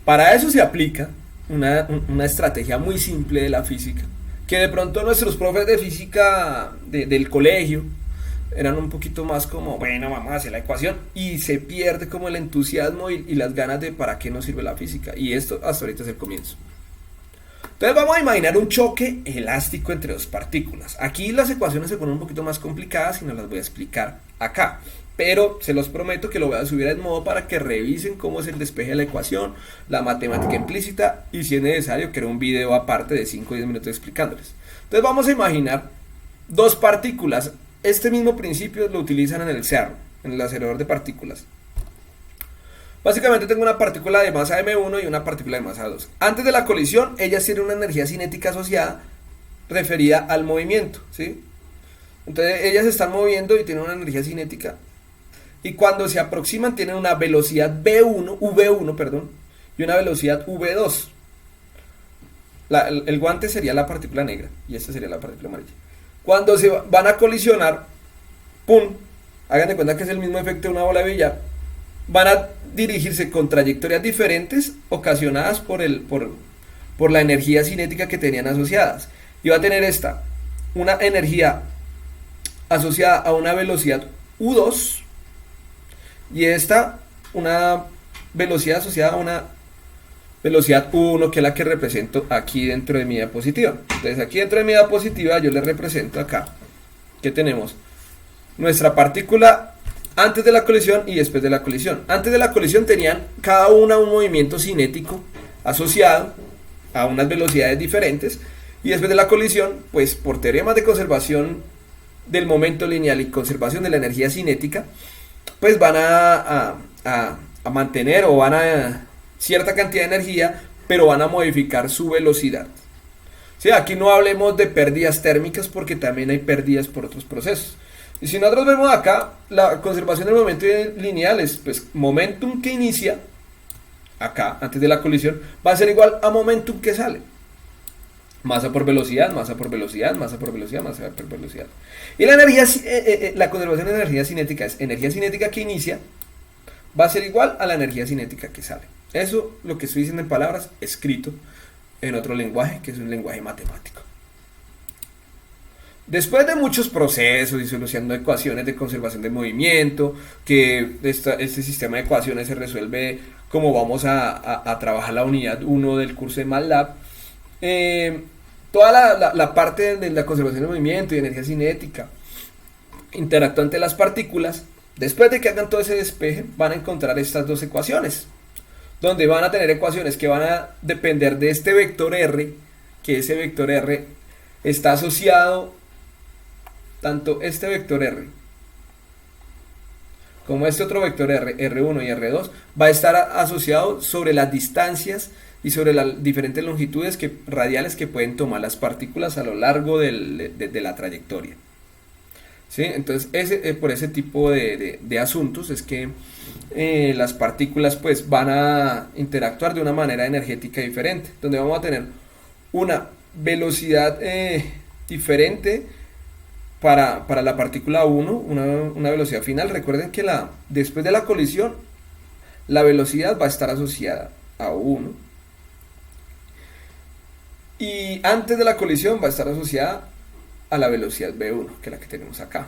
Para eso se aplica una estrategia muy simple de la física, que de pronto nuestros profes de física del colegio eran un poquito más como, bueno, vamos a hacer la ecuación, y se pierde como el entusiasmo y las ganas de para qué nos sirve la física, y esto hasta ahorita es el comienzo. Entonces vamos a imaginar un choque elástico entre dos partículas. Aquí las ecuaciones se ponen un poquito más complicadas y no las voy a explicar acá, pero se los prometo que lo voy a subir en modo para que revisen cómo es el despeje de la ecuación, la matemática implícita, y si es necesario creo un video aparte de 5 o 10 minutos explicándoles. Entonces vamos a imaginar dos partículas. Este mismo principio lo utilizan en el CERN, en el acelerador de partículas. Básicamente tengo una partícula de masa m1 y una partícula de masa 2. Antes de la colisión, ellas tienen una energía cinética asociada referida al movimiento, ¿sí? Entonces ellas se están moviendo y tienen una energía cinética. Y cuando se aproximan tienen una velocidad v1, perdón, y una velocidad v2. El guante sería la partícula negra y esta sería la partícula amarilla. Cuando se van a colisionar, ¡pum!, hagan de cuenta que es el mismo efecto de una bola de billar. Van a dirigirse con trayectorias diferentes ocasionadas por la energía cinética que tenían asociadas. Y va a tener esta, una energía asociada a una velocidad u2, y esta una velocidad asociada a una velocidad 1, que es la que represento aquí dentro de mi diapositiva. Entonces aquí dentro de mi diapositiva yo le represento acá, que tenemos nuestra partícula antes de la colisión y después de la colisión. Antes de la colisión tenían cada una un movimiento cinético asociado a unas velocidades diferentes, y después de la colisión, pues por teoremas de conservación del momento lineal y conservación de la energía cinética, pues van a mantener o van a cierta cantidad de energía, pero van a modificar su velocidad. Sí, aquí no hablemos de pérdidas térmicas porque también hay pérdidas por otros procesos. Y si nosotros vemos acá, la conservación del momento lineal es pues momentum que inicia acá, antes de la colisión, va a ser igual a momentum que sale. Masa por velocidad, masa por velocidad, masa por velocidad, masa por velocidad. Y la energía, la conservación de energía cinética es energía cinética que inicia, va a ser igual a la energía cinética que sale. Eso, lo que estoy diciendo en palabras, escrito en otro lenguaje, que es un lenguaje matemático. Después de muchos procesos y solucionando ecuaciones de conservación de movimiento, que este sistema de ecuaciones se resuelve como vamos a trabajar la unidad 1 del curso de MATLAB, toda la parte de la conservación de movimiento y energía cinética interactuante de las partículas, después de que hagan todo ese despeje, van a encontrar estas dos ecuaciones, donde van a tener ecuaciones que van a depender de este vector R, que ese vector R está asociado, tanto este vector R como este otro vector R, R1 y R2, va a estar asociado sobre las distancias y sobre las diferentes longitudes radiales que pueden tomar las partículas a lo largo de la trayectoria. ¿Sí? Entonces, por ese tipo de asuntos es que las partículas pues van a interactuar de una manera energética diferente, donde vamos a tener una velocidad diferente para la partícula 1, una velocidad final. Recuerden que después de la colisión, la velocidad va a estar asociada a 1, y antes de la colisión va a estar asociada a la velocidad v1, que es la que tenemos acá.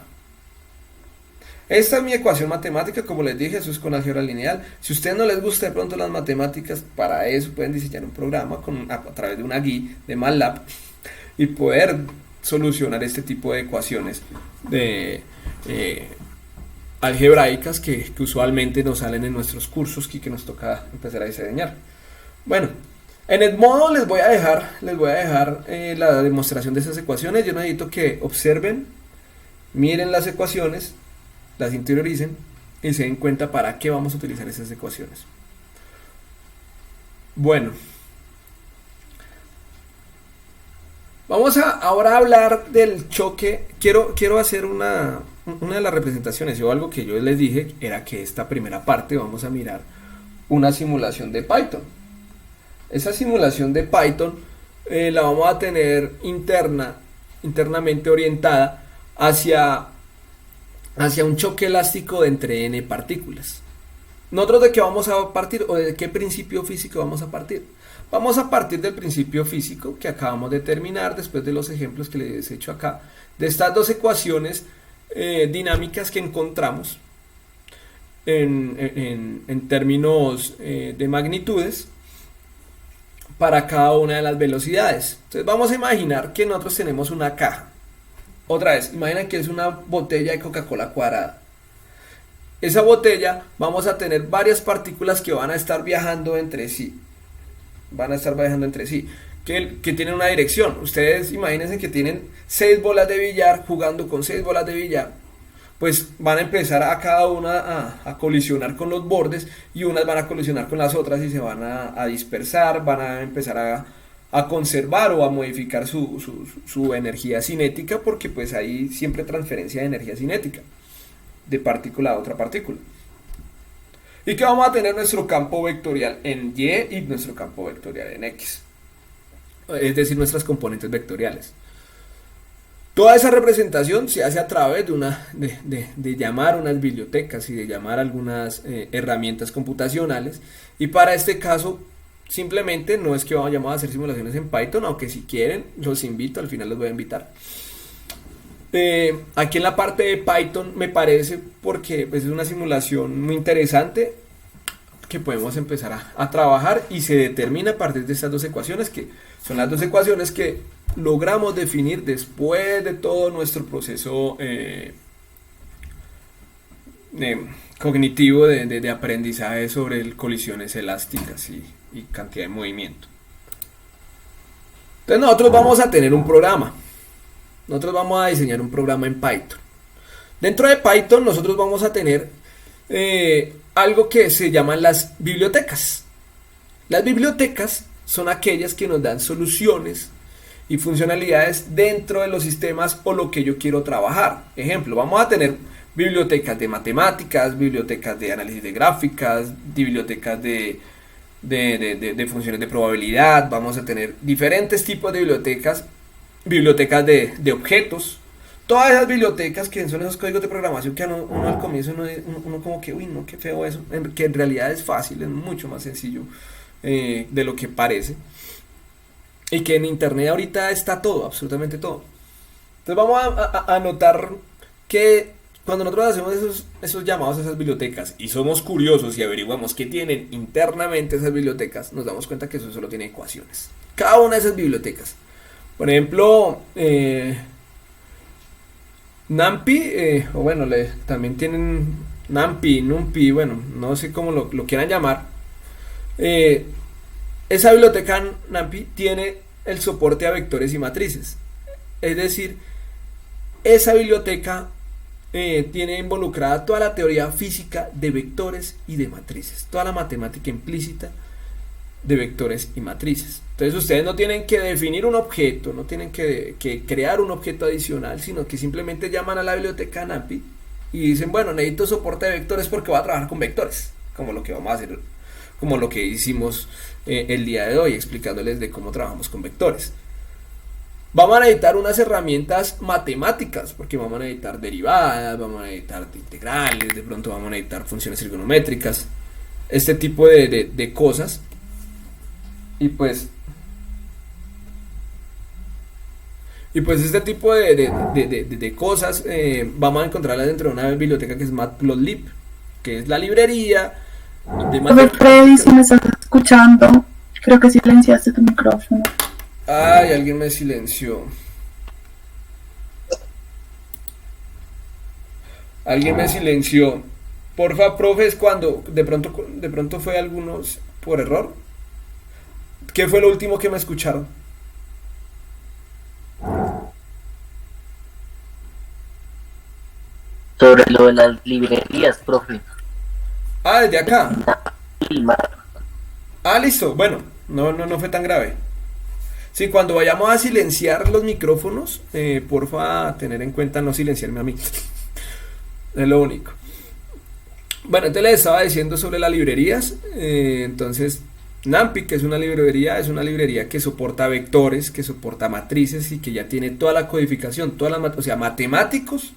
Esta es mi ecuación matemática, como les dije, eso es con álgebra lineal. Si a ustedes no les gusta de pronto las matemáticas, para eso pueden diseñar un programa a través de una GUI de MATLAB y poder solucionar este tipo de ecuaciones algebraicas que usualmente nos salen en nuestros cursos y que nos toca empezar a diseñar. Bueno, en el modo les voy a dejar la demostración de esas ecuaciones. Yo necesito que observen, miren las ecuaciones, las interioricen y se den cuenta para qué vamos a utilizar esas ecuaciones. Bueno, vamos ahora a hablar del choque. Quiero hacer una de las representaciones, o algo que yo les dije era que esta primera parte vamos a mirar una simulación de Python. Esa simulación de Python la vamos a tener internamente orientada hacia un choque elástico de entre n partículas. ¿Nosotros de qué vamos a partir o de qué principio físico vamos a partir? Vamos a partir del principio físico que acabamos de terminar después de los ejemplos que les he hecho acá, de estas dos ecuaciones dinámicas que encontramos en términos de magnitudes para cada una de las velocidades. Entonces vamos a imaginar que nosotros tenemos una caja. Otra vez, imaginen que es una botella de Coca-Cola cuadrada. Esa botella vamos a tener varias partículas que van a estar viajando entre sí. Que tienen una dirección. Ustedes imagínense que tienen 6 bolas de billar jugando con 6 bolas de billar. Pues van a empezar a cada una a colisionar con los bordes, y unas van a colisionar con las otras y se van a dispersar, van a empezar a conservar o a modificar su energía cinética, porque pues hay siempre transferencia de energía cinética de partícula a otra partícula. Y que vamos a tener nuestro campo vectorial en Y y nuestro campo vectorial en X, es decir, nuestras componentes vectoriales. Toda esa representación se hace a través de llamar unas bibliotecas y de llamar algunas herramientas computacionales, y para este caso simplemente no es que vamos a hacer simulaciones en Python, aunque si quieren los invito, al final los voy a invitar. Aquí en la parte de Python me parece, porque pues, es una simulación muy interesante, que podemos empezar a trabajar y se determina a partir de estas dos ecuaciones, que son las dos ecuaciones que logramos definir después de todo nuestro proceso cognitivo de aprendizaje sobre colisiones elásticas y cantidad de movimiento. Entonces nosotros vamos a tener un programa. Nosotros vamos a diseñar un programa en Python. Dentro de Python nosotros vamos a tener algo que se llaman las bibliotecas. Las bibliotecas son aquellas que nos dan soluciones y funcionalidades dentro de los sistemas o lo que yo quiero trabajar. Ejemplo, vamos a tener bibliotecas de matemáticas, bibliotecas de análisis de gráficas, bibliotecas de funciones de probabilidad. Vamos a tener diferentes tipos de bibliotecas, bibliotecas de objetos. Todas esas bibliotecas que son esos códigos de programación que uno al comienzo uno como que, uy, no, qué feo eso, que en realidad es fácil, es mucho más sencillo de lo que parece. Y que en internet ahorita está todo, absolutamente todo. Entonces vamos a notar que cuando nosotros hacemos esos llamados a esas bibliotecas y somos curiosos y averiguamos qué tienen internamente esas bibliotecas, nos damos cuenta que eso solo tiene ecuaciones. Cada una de esas bibliotecas. Por ejemplo, NumPy, o bueno, también tienen NumPy, NumPy, bueno, no sé cómo lo quieran llamar. Esa biblioteca NumPy tiene el soporte a vectores y matrices. Es decir, esa biblioteca tiene involucrada toda la teoría física de vectores y de matrices, toda la matemática implícita de vectores y matrices. Entonces ustedes no tienen que definir un objeto, no tienen que crear un objeto adicional, sino que simplemente llaman a la biblioteca NumPy y dicen, bueno, necesito soporte de vectores porque voy a trabajar con vectores, como lo que vamos a hacer, como lo que hicimos el día de hoy, explicándoles de cómo trabajamos con vectores. Vamos a necesitar unas herramientas matemáticas, porque vamos a necesitar derivadas, vamos a necesitar integrales, de pronto vamos a necesitar funciones trigonométricas, este tipo de cosas. Y pues este tipo de cosas vamos a encontrarlas dentro de una biblioteca que es Matplotlib, que es la librería de matemáticas. Freddy, si me estás escuchando, creo que silenciaste tu micrófono. Ay, alguien me silenció. Alguien me silenció. Porfa, profes, cuando de pronto fue algunos por error. ¿Qué fue lo último que me escucharon? Sobre lo de las librerías, profe. Ah, desde acá. Ah, listo. Bueno, no fue tan grave. Sí, cuando vayamos a silenciar los micrófonos, porfa, tener en cuenta no silenciarme a mí. Es lo único. Bueno, entonces les estaba diciendo sobre las librerías. Entonces, NumPy, que es una librería que soporta vectores, que soporta matrices y que ya tiene toda la codificación, o sea, matemáticos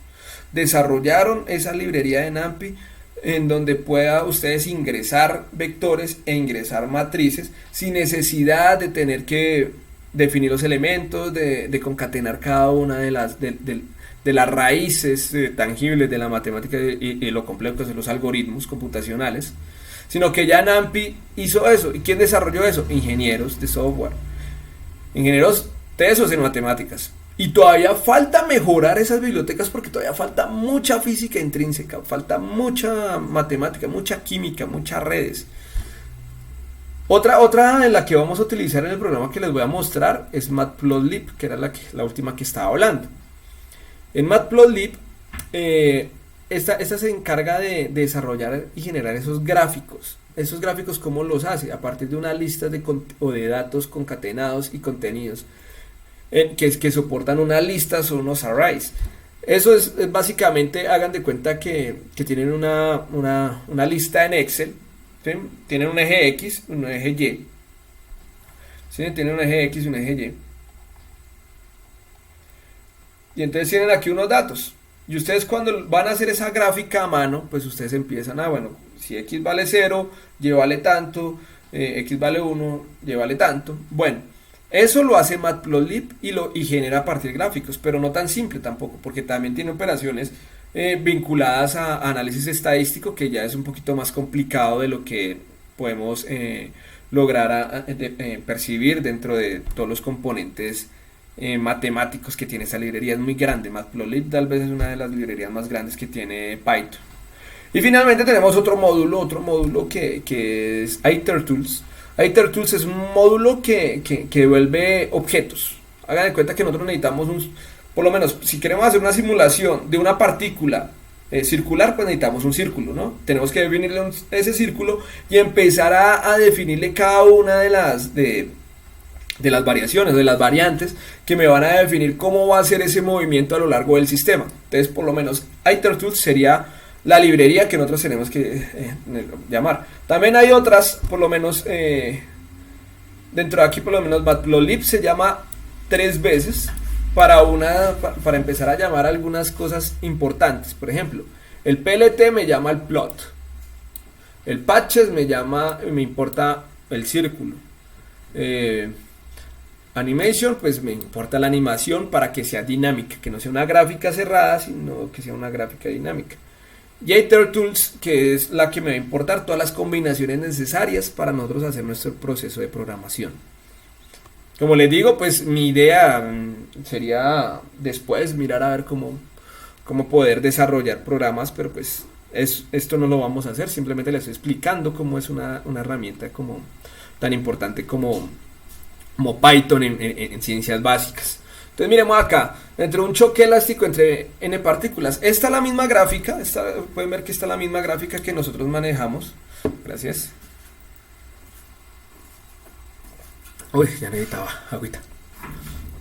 desarrollaron esa librería de NumPy en donde pueda ustedes ingresar vectores e ingresar matrices sin necesidad de tener que definir los elementos, de concatenar cada una de las raíces tangibles de la matemática y lo complejo que son los algoritmos computacionales, sino que ya NumPy hizo eso. ¿Y quién desarrolló eso? Ingenieros de software, ingenieros tesos en matemáticas. Y todavía falta mejorar esas bibliotecas porque todavía falta mucha física intrínseca, falta mucha matemática, mucha química, muchas redes. Otra en la que vamos a utilizar en el programa que les voy a mostrar es Matplotlib, que era la última que estaba hablando. En Matplotlib, esta se encarga de desarrollar y generar esos gráficos. Esos gráficos, ¿cómo los hace? A partir de una lista de datos concatenados y contenidos que soportan unas listas o unos arrays. Eso es básicamente, hagan de cuenta que tienen una lista en Excel. ¿Sí? Tienen un eje X, un eje Y. ¿Sí? Tienen un eje X y un eje Y. Y entonces tienen aquí unos datos. Y ustedes cuando van a hacer esa gráfica a mano, pues ustedes empiezan bueno, si X vale 0, Y vale tanto, X vale 1, Y vale tanto. Bueno, eso lo hace Matplotlib y genera a partir de gráficos, pero no tan simple tampoco, porque también tiene operaciones vinculadas a análisis estadístico, que ya es un poquito más complicado de lo que podemos lograr percibir dentro de todos los componentes matemáticos que tiene esta librería. Es muy grande, Matplotlib tal vez es una de las librerías más grandes que tiene Python. Y finalmente tenemos otro módulo que es itertools. Itertools es un módulo que devuelve objetos. Hagan de cuenta que nosotros necesitamos por lo menos, si queremos hacer una simulación de una partícula circular, pues necesitamos un círculo, ¿no? Tenemos que definirle ese círculo y empezar a definirle cada una de las variaciones, de las variantes que me van a definir cómo va a ser ese movimiento a lo largo del sistema. Entonces, por lo menos, itertools sería la librería que nosotros tenemos que llamar. También hay otras, por lo menos, dentro de aquí, por lo menos, Matplotlib se llama 3 veces para empezar a llamar algunas cosas importantes. Por ejemplo, el PLT me llama el plot, el patches me importa el círculo, animation, pues me importa la animación para que sea dinámica, que no sea una gráfica cerrada, sino que sea una gráfica dinámica. Y itertools, que es la que me va a importar todas las combinaciones necesarias para nosotros hacer nuestro proceso de programación. Como les digo, pues mi idea sería después mirar a ver cómo poder desarrollar programas, pero pues esto no lo vamos a hacer, simplemente les estoy explicando cómo es una herramienta como tan importante como Python en ciencias básicas. Entonces miremos acá, dentro de un choque elástico entre n partículas, esta es la misma gráfica, pueden ver que esta es la misma gráfica que nosotros manejamos. Gracias. Uy, ya necesitaba agüita.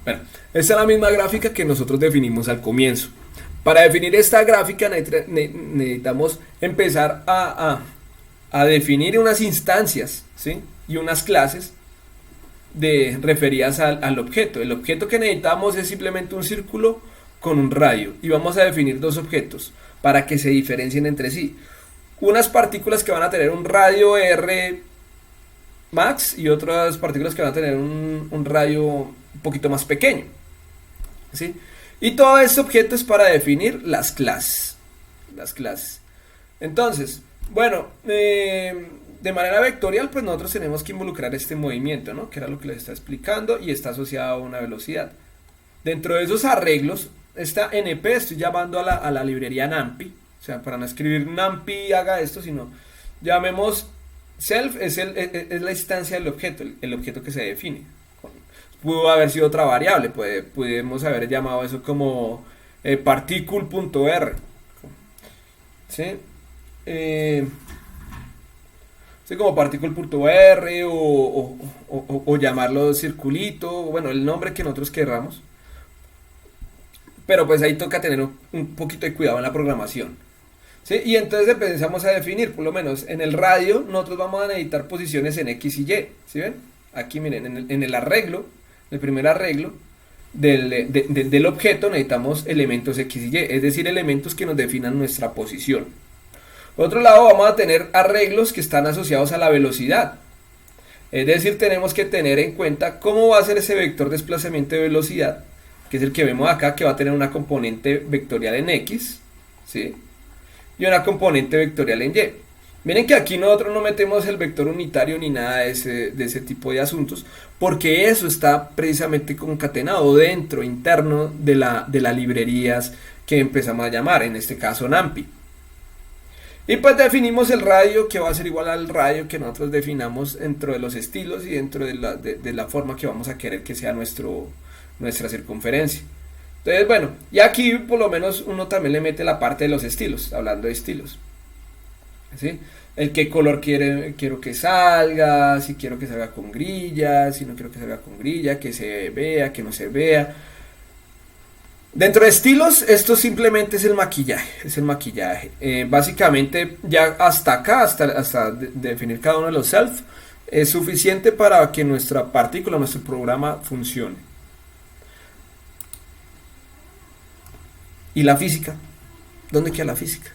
Bueno, esta es la misma gráfica que nosotros definimos al comienzo. Para definir esta gráfica necesitamos empezar a definir unas instancias, ¿sí? Y unas clases referidas al objeto. El objeto que necesitamos es simplemente un círculo con un radio. Y vamos a definir 2 objetos para que se diferencien entre sí. Unas partículas que van a tener un radio R max y otras partículas que van a tener un radio un poquito más pequeño, ¿sí? Y todo este objeto es para definir las clases. Entonces, bueno, de manera vectorial, pues nosotros tenemos que involucrar este movimiento, ¿no? Que era lo que les está explicando, y está asociado a una velocidad. Dentro de esos arreglos, esta NP, estoy llamando a la librería NumPy, o sea, para no escribir NumPy haga esto, sino llamemos self, es la instancia del objeto, el objeto que se define. Pudo haber sido otra variable, pudimos haber llamado eso como particle.r, ¿sí? Sí, como particle.r o llamarlo circulito, bueno, el nombre que nosotros querramos. Pero pues ahí toca tener un poquito de cuidado en la programación, ¿sí? Y entonces empezamos a definir, por lo menos en el radio, nosotros vamos a necesitar posiciones en X y Y, ¿sí ven? Aquí miren, en el arreglo, el primer arreglo del objeto necesitamos elementos X y Y, es decir, elementos que nos definan nuestra posición. Por otro lado, vamos a tener arreglos que están asociados a la velocidad. Es decir, tenemos que tener en cuenta cómo va a ser ese vector desplazamiento de velocidad, que es el que vemos acá, que va a tener una componente vectorial en X, ¿sí? Y una componente vectorial en Y. Miren que aquí nosotros no metemos el vector unitario ni nada de ese tipo de asuntos, porque eso está precisamente concatenado dentro, interno de las librerías que empezamos a llamar, en este caso NumPy. Y pues definimos el radio, que va a ser igual al radio que nosotros definamos dentro de los estilos y dentro de la forma que vamos a querer que sea nuestra circunferencia. Entonces, bueno, y aquí por lo menos uno también le mete la parte de los estilos, hablando de estilos, ¿sí? El qué color quiero que salga, si quiero que salga con grilla, si no quiero que salga con grilla, que se vea, que no se vea. Dentro de estilos, esto simplemente es el maquillaje. Básicamente, ya hasta acá, hasta definir cada uno de los self, es suficiente para que nuestra partícula, nuestro programa funcione. ¿Y la física? ¿Dónde queda la física?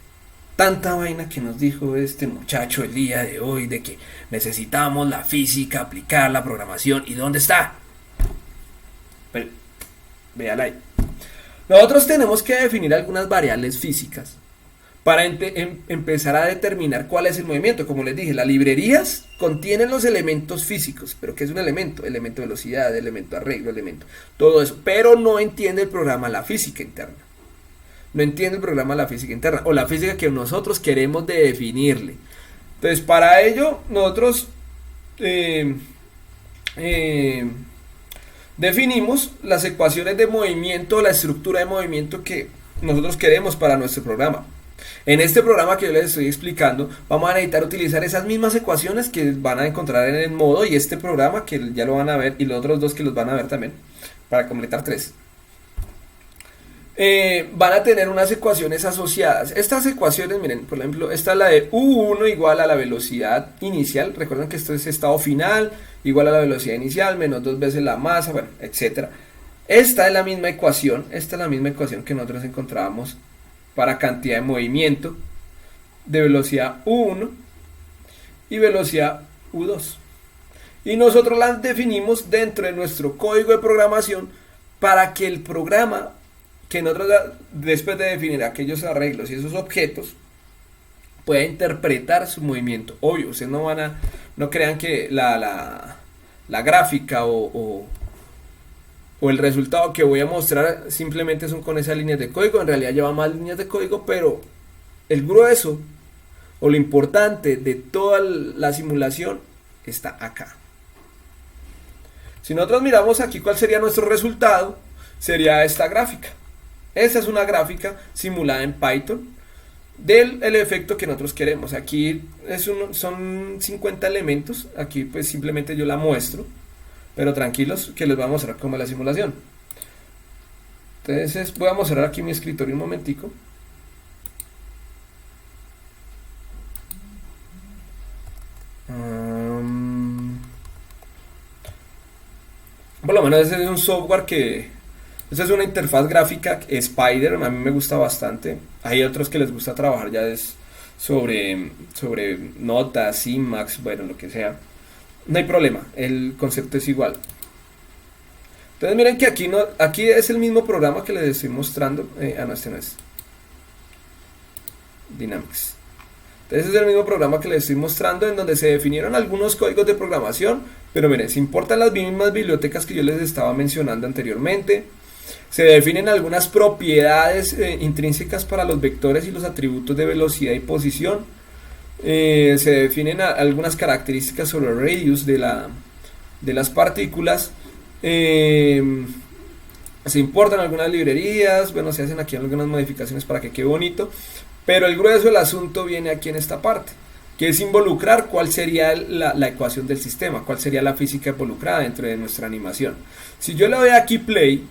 Tanta vaina que nos dijo este muchacho el día de hoy de que necesitamos la física, aplicar la programación. ¿Y dónde está? Pero, véala ahí. Nosotros tenemos que definir algunas variables físicas para empezar a determinar cuál es el movimiento. Como les dije, las librerías contienen los elementos físicos, pero ¿qué es un elemento? Elemento de velocidad, elemento de arreglo, elemento, todo eso, pero no entiende el programa la física interna. No entiende el programa la física interna, o la física que nosotros queremos de definirle. Entonces, para ello, nosotros definimos las ecuaciones de movimiento, la estructura de movimiento que nosotros queremos para nuestro programa. En este programa que yo les estoy explicando, vamos a necesitar utilizar esas mismas ecuaciones que van a encontrar en el modo y este programa que ya lo van a ver y los otros dos que los van a ver también, para completar 3. Van a tener unas ecuaciones asociadas. Estas ecuaciones, miren, por ejemplo, esta es la de U1 igual a la velocidad inicial. Recuerden que esto es estado final, igual a la velocidad inicial, menos 2 veces la masa, bueno, etcétera. Esta es la misma ecuación que nosotros encontrábamos para cantidad de movimiento de velocidad U1 y velocidad U2. Y nosotros las definimos dentro de nuestro código de programación para que el programa, que nosotros después de definir aquellos arreglos y esos objetos, pueda interpretar su movimiento. Obvio, ustedes no crean que la gráfica o el resultado que voy a mostrar simplemente son con esas líneas de código. En realidad lleva más líneas de código, pero el grueso o lo importante de toda la simulación está acá. Si nosotros miramos aquí cuál sería nuestro resultado, sería esta gráfica. Esta es una gráfica simulada en Python del efecto que nosotros queremos. Aquí son 50 elementos, aquí pues simplemente yo la muestro, pero tranquilos que les voy a mostrar cómo es la simulación. Entonces voy a mostrar aquí mi escritorio un momentico. Por lo menos ese es un software esa es una interfaz gráfica Spider, a mí me gusta bastante. Hay otros que les gusta trabajar ya sobre notas, Emacs, bueno, lo que sea. No hay problema, el concepto es igual. Entonces miren que aquí es el mismo programa que les estoy mostrando. No, este no es Dynamics. Entonces es el mismo programa que les estoy mostrando, en donde se definieron algunos códigos de programación, pero miren, se importan las mismas bibliotecas que yo les estaba mencionando anteriormente. Se definen algunas propiedades intrínsecas para los vectores y los atributos de velocidad y posición. Se definen algunas características sobre el radius de las partículas. Se importan algunas librerías. Bueno, se hacen aquí algunas modificaciones para que quede bonito. Pero el grueso del asunto viene aquí en esta parte, que es involucrar cuál sería la ecuación del sistema, cuál sería la física involucrada dentro de nuestra animación. Si yo le doy aquí play,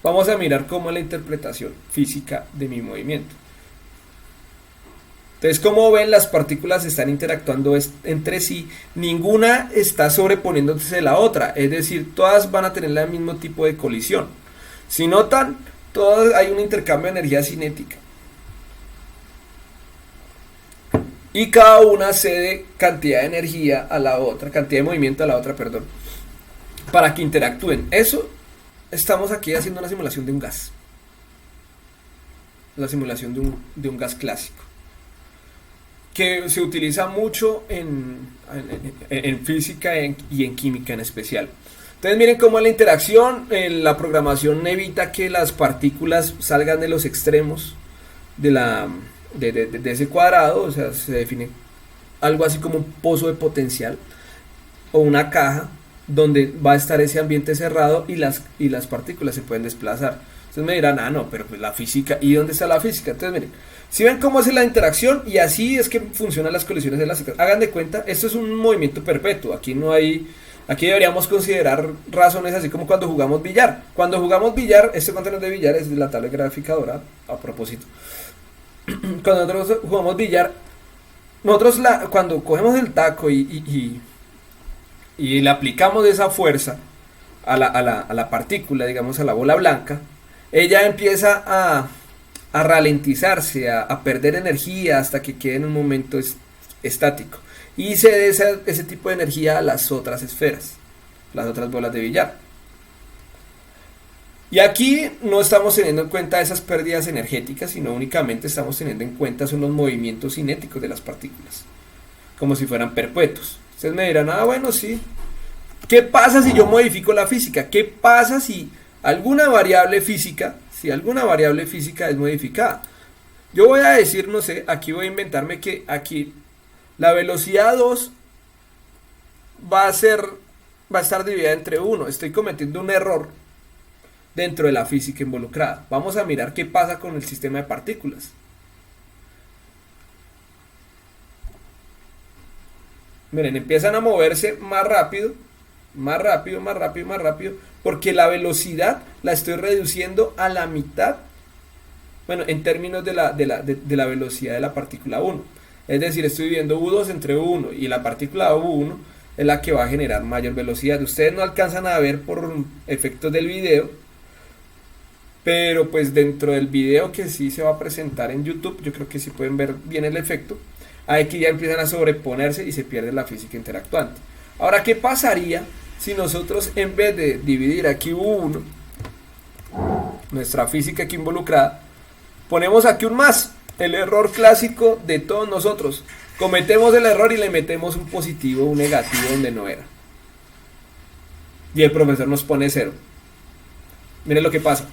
vamos a mirar cómo es la interpretación física de mi movimiento. Entonces, como ven, las partículas están interactuando entre sí, ninguna está sobreponiéndose a la otra, es decir, todas van a tener el mismo tipo de colisión. Si notan, todas hay un intercambio de energía cinética. Y cada una cede cantidad de energía a la otra, cantidad de movimiento a la otra, perdón, para que interactúen. Eso, estamos aquí haciendo una simulación de un gas. La simulación de un gas clásico, que se utiliza mucho en física y en química en especial. Entonces miren cómo es la interacción. La programación evita que las partículas salgan de los extremos de ese cuadrado, o sea, se define algo así como un pozo de potencial o una caja donde va a estar ese ambiente cerrado y las partículas se pueden desplazar. Entonces me dirán, no, pero pues la física, ¿y dónde está la física? Entonces miren, si ven cómo es la interacción, y así es que funcionan las colisiones elásticas. Hagan de cuenta, esto es un movimiento perpetuo, aquí deberíamos considerar razones así como cuando jugamos billar. Cuando jugamos billar, este contenido de billar es de la tabla gráfica dorada, a propósito. Cuando nosotros jugamos billar, cuando cogemos el taco y le aplicamos esa fuerza a la partícula, digamos a la bola blanca, ella empieza a ralentizarse, a perder energía hasta que quede en un momento estático, y se dé ese tipo de energía a las otras esferas, las otras bolas de billar. Y aquí no estamos teniendo en cuenta esas pérdidas energéticas, sino únicamente estamos teniendo en cuenta son los movimientos cinéticos de las partículas, como si fueran perpetuos. Ustedes me dirán, ah, bueno, sí. ¿Qué pasa si yo modifico la física? ¿Qué pasa si alguna variable física, es modificada? Yo voy a decir, no sé, aquí voy a inventarme que aquí la velocidad 2 va a estar dividida entre 1. Estoy cometiendo un error dentro de la física involucrada. Vamos a mirar qué pasa con el sistema de partículas. Miren, empiezan a moverse más rápido, porque la velocidad la estoy reduciendo a la mitad, bueno, en términos de la velocidad de la partícula 1. Es decir, estoy viendo U2 entre U1 y la partícula U1 es la que va a generar mayor velocidad. Ustedes no alcanzan a ver por efectos del video, pero pues dentro del video que sí se va a presentar en YouTube, yo creo que sí pueden ver bien el efecto. Aquí ya empiezan a sobreponerse y se pierde la física interactuante. Ahora, ¿qué pasaría si nosotros, en vez de dividir aquí U1, nuestra física aquí involucrada, ponemos aquí un más? El error clásico de todos nosotros. Cometemos el error y le metemos un positivo o un negativo donde no era. Y el profesor nos pone 0. Miren lo que pasa.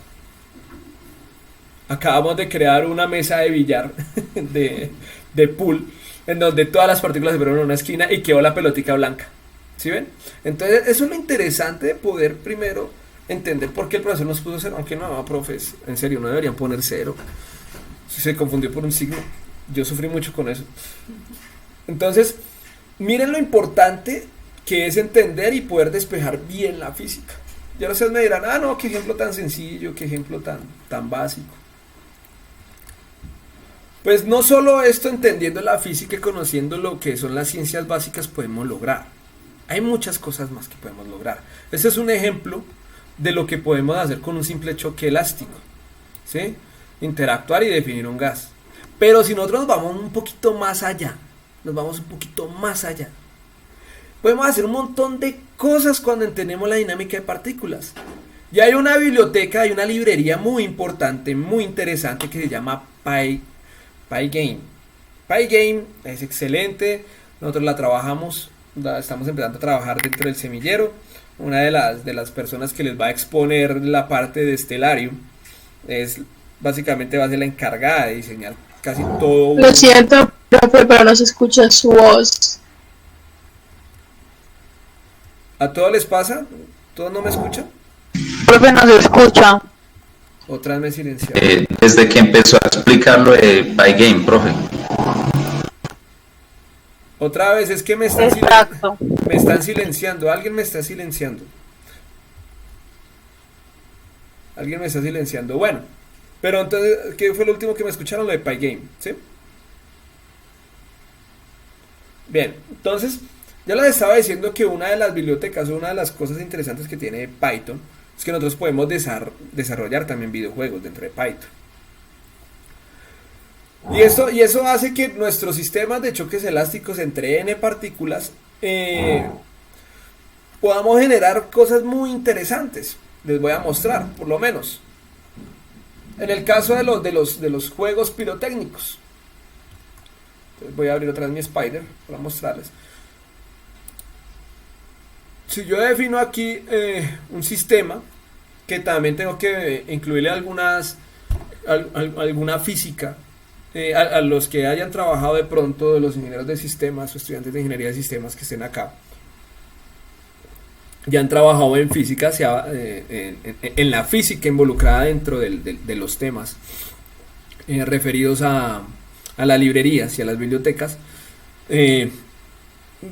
Acabamos de crear una mesa de billar de pool, en donde todas las partículas se fueron en una esquina y quedó la pelotica blanca. ¿Sí ven? Entonces eso es lo interesante de poder primero entender por qué el profesor nos puso 0. Aunque no, profes, en serio, no deberían poner 0. Si se confundió por un signo, yo sufrí mucho con eso. Entonces, miren lo importante que es entender y poder despejar bien la física. Ya ustedes me dirán, ah, no, qué ejemplo tan sencillo, qué ejemplo tan básico. Pues no solo esto, entendiendo la física y conociendo lo que son las ciencias básicas, podemos lograr. Hay muchas cosas más que podemos lograr. Este es un ejemplo de lo que podemos hacer con un simple choque elástico, ¿sí? Interactuar y definir un gas. Pero si nosotros nos vamos un poquito más allá, podemos hacer un montón de cosas cuando entendemos la dinámica de partículas. Y hay una biblioteca, hay una librería muy importante, muy interesante, que se llama Pygame. Pygame es excelente, nosotros la trabajamos, estamos empezando a trabajar dentro del semillero. Una de las personas que les va a exponer la parte de Stellarium básicamente va a ser la encargada de diseñar casi todo. Lo siento, profe, pero no se escucha su voz. ¿A todos les pasa? ¿Todos no me escuchan? Profe, no se escucha. Otra vez me silenciaron. Desde que empezó a explicar lo de Pygame, profe. Otra vez, es que me están silenciando. Alguien me está silenciando. Bueno, pero entonces, ¿qué fue lo último que me escucharon? Lo de Pygame, ¿sí? Bien, entonces, ya les estaba diciendo que una de las bibliotecas, una de las cosas interesantes que tiene Python, es que nosotros podemos desarrollar también videojuegos dentro de Python. Y eso hace que nuestros sistemas de choques elásticos entre n partículas podamos generar cosas muy interesantes. Les voy a mostrar, por lo menos. En el caso de los juegos pirotécnicos. Entonces voy a abrir otra vez mi Spider para mostrarles. Si yo defino aquí un sistema, que también tengo que incluirle alguna física, a los que hayan trabajado de pronto, de los ingenieros de sistemas o estudiantes de ingeniería de sistemas que estén acá, ya han trabajado en física, en la física involucrada dentro de los temas referidos a las librerías y a las bibliotecas.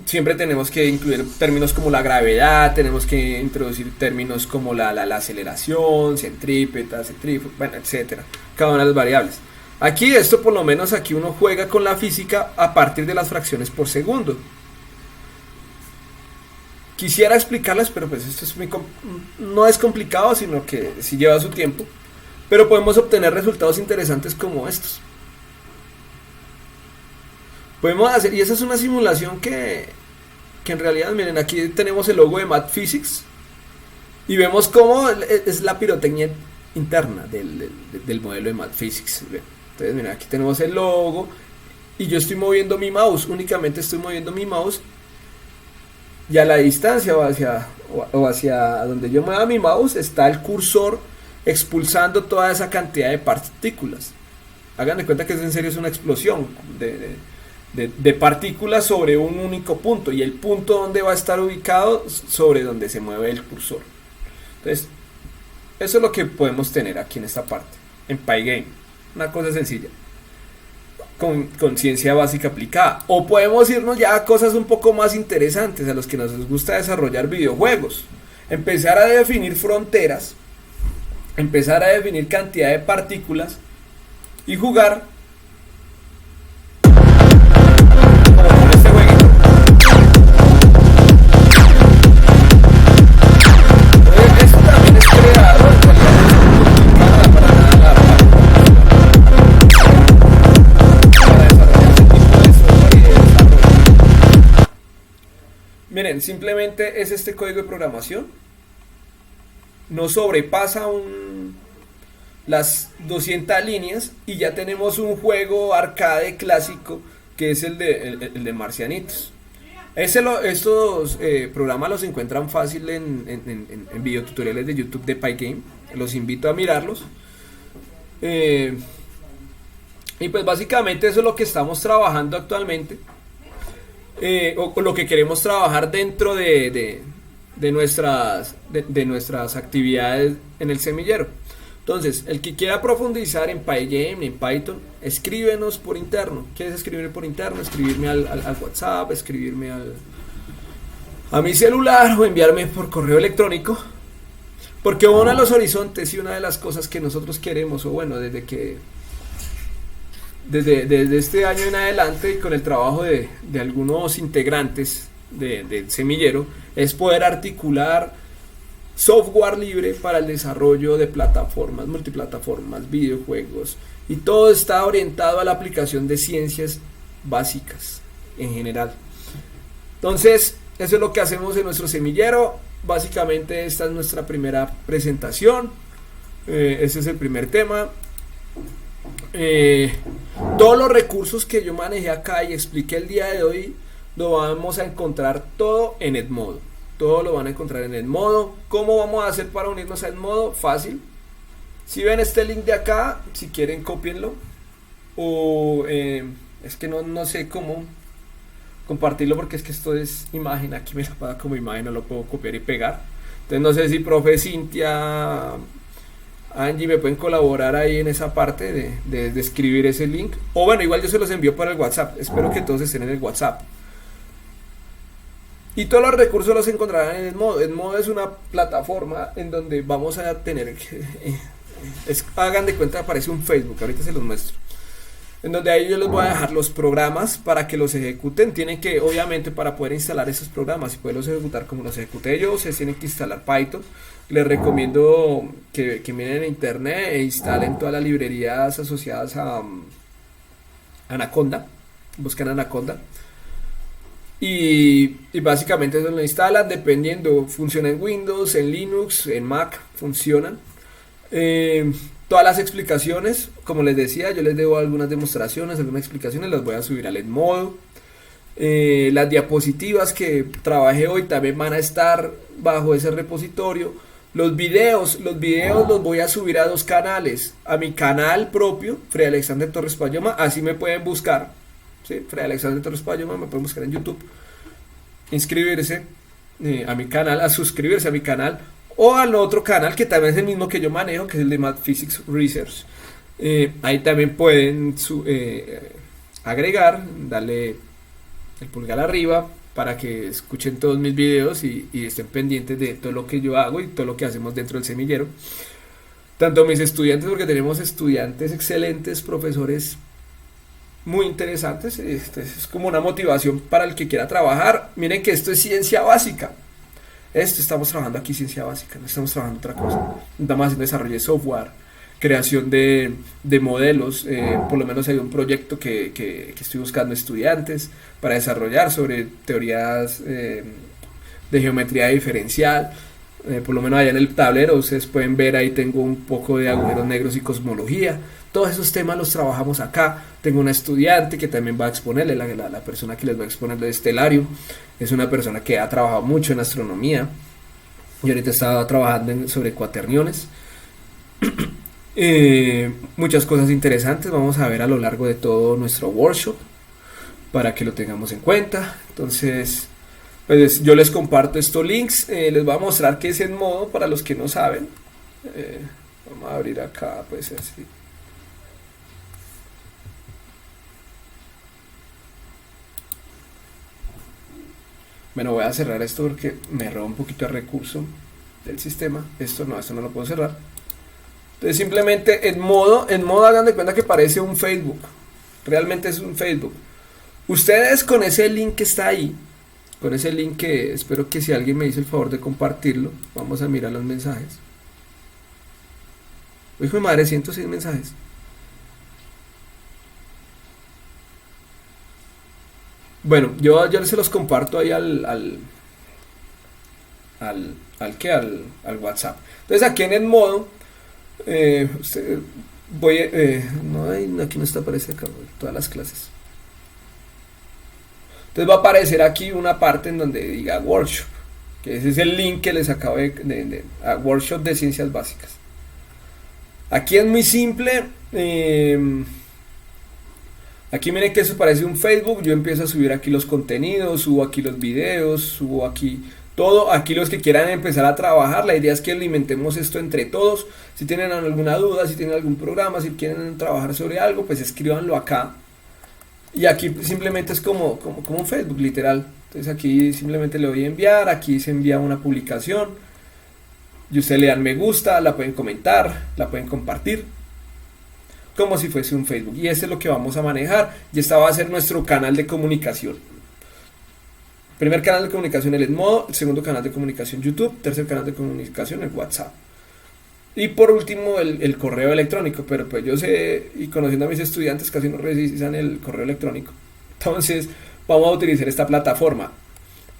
Siempre tenemos que incluir términos como la gravedad, tenemos que introducir términos como la aceleración, centrípeta, bueno, etcétera, cada una de las variables. Aquí esto, por lo menos aquí uno juega con la física a partir de las fracciones por segundo. Quisiera explicarlas, pero pues esto no es complicado, sino que sí lleva su tiempo. Pero podemos obtener resultados interesantes como estos. Podemos hacer, y esa es una simulación que en realidad, miren, aquí tenemos el logo de Math Physics. y vemos cómo es la pirotecnia interna del modelo de Math Physics. Entonces, mira, aquí tenemos el logo y yo estoy moviendo mi mouse, únicamente estoy moviendo mi mouse y a la distancia o hacia donde yo mueva mi mouse está el cursor expulsando toda esa cantidad de partículas. Hagan de cuenta que en serio es una explosión de partículas sobre un único punto, y el punto donde va a estar ubicado sobre donde se mueve el cursor. Entonces, eso es lo que podemos tener aquí en esta parte, en Pygame. Una cosa sencilla, con ciencia básica aplicada. O podemos irnos ya a cosas un poco más interesantes, a los que nos gusta desarrollar videojuegos. Empezar a definir fronteras, empezar a definir cantidad de partículas y jugar como con este jueguito. Esto también es creado, en realidad no es complicada para nada para desarrollar ese tipo de software y de desarrollo. Miren, simplemente es este código de programación. No sobrepasa las 200 líneas y ya tenemos un juego arcade clásico que es el de Marcianitos. Estos programas los encuentran fácil en videotutoriales de YouTube de Pygame. Los invito a mirarlos. Y pues básicamente eso es lo que estamos trabajando actualmente. O lo que queremos trabajar dentro de nuestras actividades en el semillero. Entonces, el que quiera profundizar en Pygame, en Python, escríbenos por interno. ¿Quieres escribirme por interno? Escribirme al WhatsApp, escribirme a mi celular o enviarme por correo electrónico. Porque uno de los horizontes y una de las cosas que nosotros queremos, o bueno, desde este año en adelante, y con el trabajo de algunos integrantes del semillero, es poder articular software libre para el desarrollo de plataformas, multiplataformas, videojuegos, y todo está orientado a la aplicación de ciencias básicas en general. Entonces, eso es lo que hacemos en nuestro semillero. Básicamente esta es nuestra primera presentación, ese es el primer tema. Todos los recursos que yo manejé acá y expliqué el día de hoy lo vamos a encontrar todo en Edmodo. Todo lo van a encontrar en Edmodo. ¿Cómo vamos a hacer para unirnos a Edmodo? Fácil. Si ven este link de acá, si quieren cópienlo. O es que no sé cómo compartirlo, porque es que esto es imagen. Aquí me la paga como imagen, no lo puedo copiar y pegar. Entonces no sé si profe Cintia, Angie me pueden colaborar ahí en esa parte de escribir ese link. O bueno, igual yo se los envío para el WhatsApp. Espero que todos estén en el WhatsApp. Y todos los recursos los encontrarán en Edmodo. Edmodo es una plataforma en donde vamos a tener hagan de cuenta, aparece un Facebook, ahorita se los muestro, en donde ahí yo les voy a dejar los programas para que los ejecuten. Tienen que, obviamente, para poder instalar esos programas y poderlos ejecutar como los ejecuté yo, se tienen que instalar Python. Les recomiendo que miren en internet e instalen todas las librerías asociadas a Anaconda. Buscan Anaconda. Y básicamente eso lo instalan, dependiendo, funciona en Windows, en Linux, en Mac, funcionan. Todas las explicaciones, como les decía, yo les debo algunas demostraciones, algunas explicaciones, las voy a subir al Edmodo. Las diapositivas que trabajé hoy también van a estar bajo ese repositorio. Los videos los voy a subir a 2 canales. A mi canal propio, Freddy Alexander Torres Payoma, así me pueden buscar. ¿Sí? Freddy Alexander Torres Payoma, me pueden buscar en YouTube. Inscribirse a mi canal, a suscribirse a mi canal, o al otro canal que también es el mismo que yo manejo, que es el de Math Physics Research. Ahí también pueden agregar, darle el pulgar arriba para que escuchen todos mis videos y estén pendientes de todo lo que yo hago y todo lo que hacemos dentro del semillero. Tanto mis estudiantes, porque tenemos estudiantes excelentes, profesores muy interesantes. Es como una motivación para el que quiera trabajar. Miren que esto es ciencia básica. Estamos trabajando aquí ciencia básica, no estamos trabajando otra cosa. Estamos haciendo desarrollo de software, creación de modelos. Por lo menos hay un proyecto que estoy buscando estudiantes para desarrollar sobre teorías de geometría diferencial. por lo menos allá en el tablero ustedes pueden ver, ahí tengo un poco de agujeros negros y cosmología. Todos esos temas los trabajamos acá. Tengo una estudiante que también va a exponerle, la persona que les va a exponer de estelario es una persona que ha trabajado mucho en astronomía y ahorita estaba trabajando sobre cuaterniones. Muchas cosas interesantes vamos a ver a lo largo de todo nuestro workshop para que lo tengamos en cuenta. Entonces, pues yo les comparto estos links, les voy a mostrar qué es Edmodo para los que no saben. Vamos a abrir acá, pues así. Bueno, voy a cerrar esto porque me roba un poquito de recurso del sistema. Esto no lo puedo cerrar. Entonces simplemente Edmodo hagan de cuenta que parece un Facebook. Realmente es un Facebook. Ustedes con ese link que está ahí, con ese link que espero que si alguien me hizo el favor de compartirlo, vamos a mirar los mensajes. Hijo de madre, 106 mensajes. Bueno, yo se los comparto ahí al WhatsApp. Entonces aquí en Edmodo aquí no está, aparece acá todas las clases. Entonces va a aparecer aquí una parte en donde diga workshop, que ese es el link que les acabo de workshop de ciencias básicas. Aquí es muy simple. Aquí miren que eso parece un Facebook. Yo empiezo a subir aquí los contenidos, subo aquí los videos, subo aquí todo. Aquí los que quieran empezar a trabajar, la idea es que alimentemos esto entre todos. Si tienen alguna duda, si tienen algún programa, si quieren trabajar sobre algo, pues escríbanlo acá. Y aquí simplemente es como un Facebook, literal. Entonces aquí simplemente le doy a enviar, aquí se envía una publicación. Y ustedes le dan me gusta, la pueden comentar, la pueden compartir. Como si fuese un Facebook. Y este es lo que vamos a manejar. Y esta va a ser nuestro canal de comunicación. Primer canal de comunicación el Edmodo, el segundo canal de comunicación YouTube, tercer canal de comunicación el WhatsApp. Y por último el correo electrónico, pero pues yo sé, y conociendo a mis estudiantes casi no revisan el correo electrónico. Entonces vamos a utilizar esta plataforma.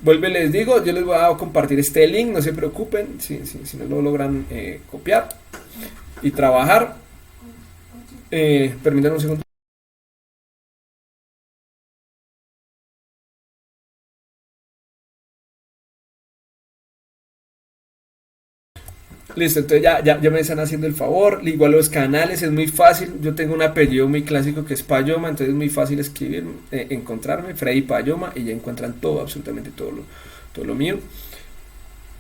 Les digo, yo les voy a compartir este link, no se preocupen si no lo logran copiar y trabajar. Permítanme un segundo. Listo, entonces ya me están haciendo el favor. Igual los canales es muy fácil. Yo tengo un apellido muy clásico que es Payoma, entonces es muy fácil escribir, encontrarme, Freddy Payoma, y ya encuentran todo, absolutamente todo lo mío.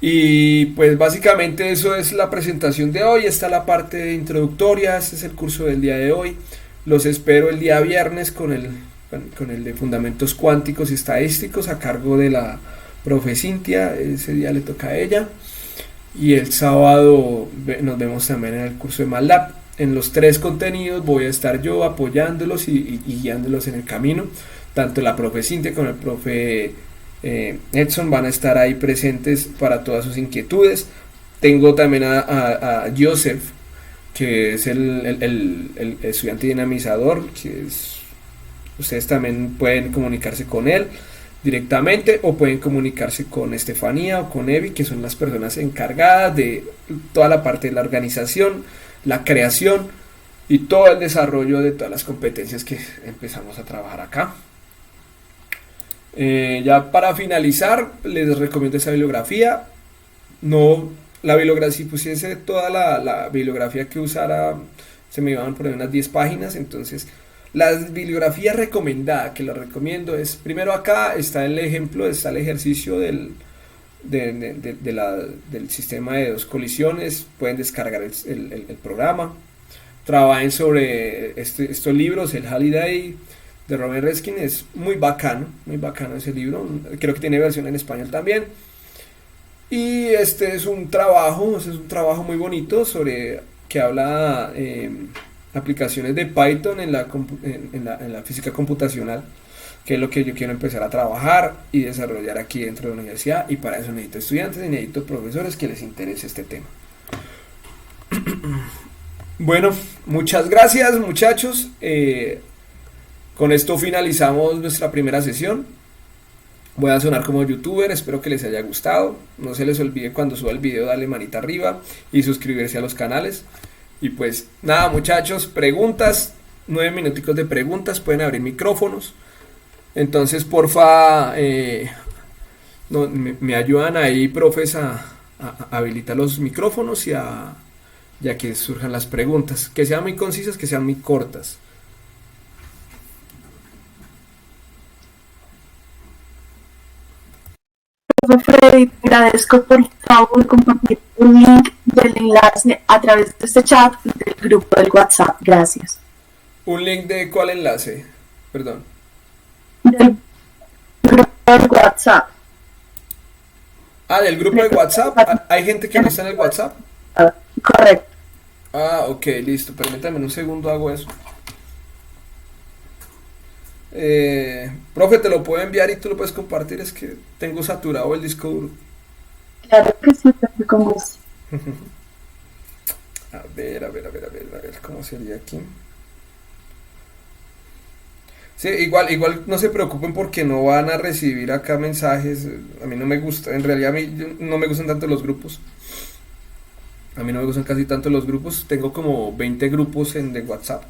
Y pues básicamente eso es la presentación de hoy. Está la parte introductoria, este es el curso del día de hoy. Los espero el día viernes con el de fundamentos cuánticos y estadísticos a cargo de la profe Cintia. Ese día le toca a ella. Y el sábado nos vemos también en el curso de MATLAB. En los 3 contenidos voy a estar yo apoyándolos y guiándolos en el camino. Tanto la profe Cintia como el profe Edson van a estar ahí presentes para todas sus inquietudes. Tengo también a Joseph, que es el estudiante dinamizador, ustedes también pueden comunicarse con él directamente o pueden comunicarse con Estefanía o con Evi, que son las personas encargadas de toda la parte de la organización, la creación y todo el desarrollo de todas las competencias que empezamos a trabajar acá. Ya para finalizar, les recomiendo esa bibliografía. No, la bibliografía, si pusiese toda la bibliografía que usara, se me iban por ahí unas 10 páginas. Entonces, la bibliografía recomendada, que la recomiendo, es primero acá está el ejemplo, está el ejercicio del sistema de 2 colisiones. Pueden descargar el programa. Trabajen sobre estos libros, el Halliday de Robert Reskin, es muy bacano ese libro. Creo que tiene versión en español también. Y este es un trabajo muy bonito sobre que habla aplicaciones de Python en la física computacional, que es lo que yo quiero empezar a trabajar y desarrollar aquí dentro de la universidad, y para eso necesito estudiantes y necesito profesores que les interese este tema. Bueno, muchas gracias, muchachos. Con esto finalizamos nuestra primera sesión. Voy a sonar como youtuber, espero que les haya gustado. No se les olvide cuando suba el video darle manita arriba y suscribirse a los canales. Y pues nada muchachos, preguntas, 9 minuticos de preguntas, pueden abrir micrófonos. Entonces porfa, me ayudan ahí profes a habilitar los micrófonos y a que surjan las preguntas. Que sean muy concisas, que sean muy cortas. Profe Freddy, te agradezco por favor compartir un link del enlace a través de este chat del grupo del WhatsApp. Gracias. ¿Un link de cuál enlace? Perdón. Del grupo del WhatsApp. Ah, del grupo de WhatsApp. Hay gente que no está en el WhatsApp. Correcto. Ah, ok, listo. Permítame un segundo, hago eso. Profe, te lo puedo enviar y tú lo puedes compartir. Es que tengo saturado el disco duro. Claro que sí, profe, con gusto. A ver, ¿cómo sería aquí? Sí, igual no se preocupen porque no van a recibir acá mensajes. A mí no me gusta, en realidad no me gustan tanto los grupos. A mí no me gustan casi tanto los grupos. Tengo como 20 grupos de WhatsApp.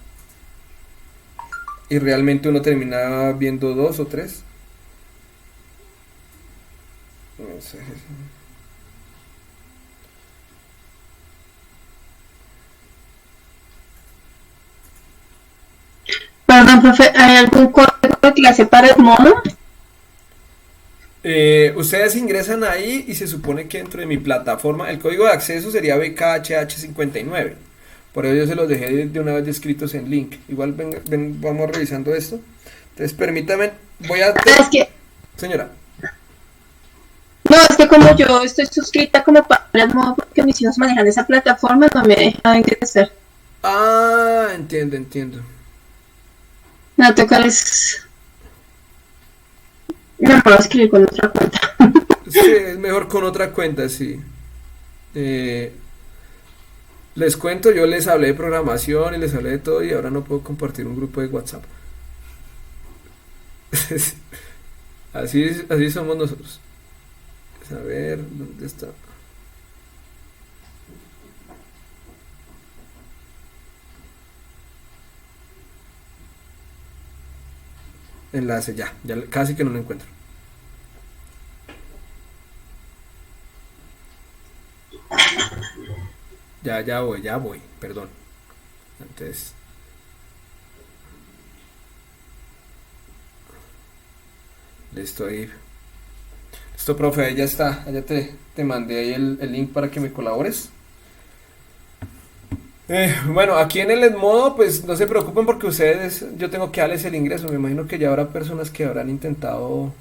Y realmente uno termina viendo 2 o 3 mensajes. Perdón, profe, ¿hay algún código de clase para el mono? Ustedes ingresan ahí y se supone que dentro de mi plataforma el código de acceso sería BKHH59. Por eso yo se los dejé de una vez descritos en link. Igual vamos revisando esto. Entonces permítame, voy a... Es que, Señora. no, es que como yo estoy suscrita como para el modo porque mis hijos manejan esa plataforma, no me deja ingresar. Ah, entiendo. No, toca es... No puedo escribir con otra cuenta. Sí, es mejor con otra cuenta, sí. Les cuento, yo les hablé de programación y les hablé de todo y ahora no puedo compartir un grupo de WhatsApp. Así somos nosotros. A ver, ¿dónde está? Enlace, ya casi que no lo encuentro. Ya voy, perdón. Entonces, listo ahí. Listo, profe, ahí ya está. Ya te mandé ahí el link para que me colabores. Bueno, aquí en el Edmodo, pues no se preocupen porque ustedes, yo tengo que darles el ingreso. Me imagino que ya habrá personas que habrán intentado,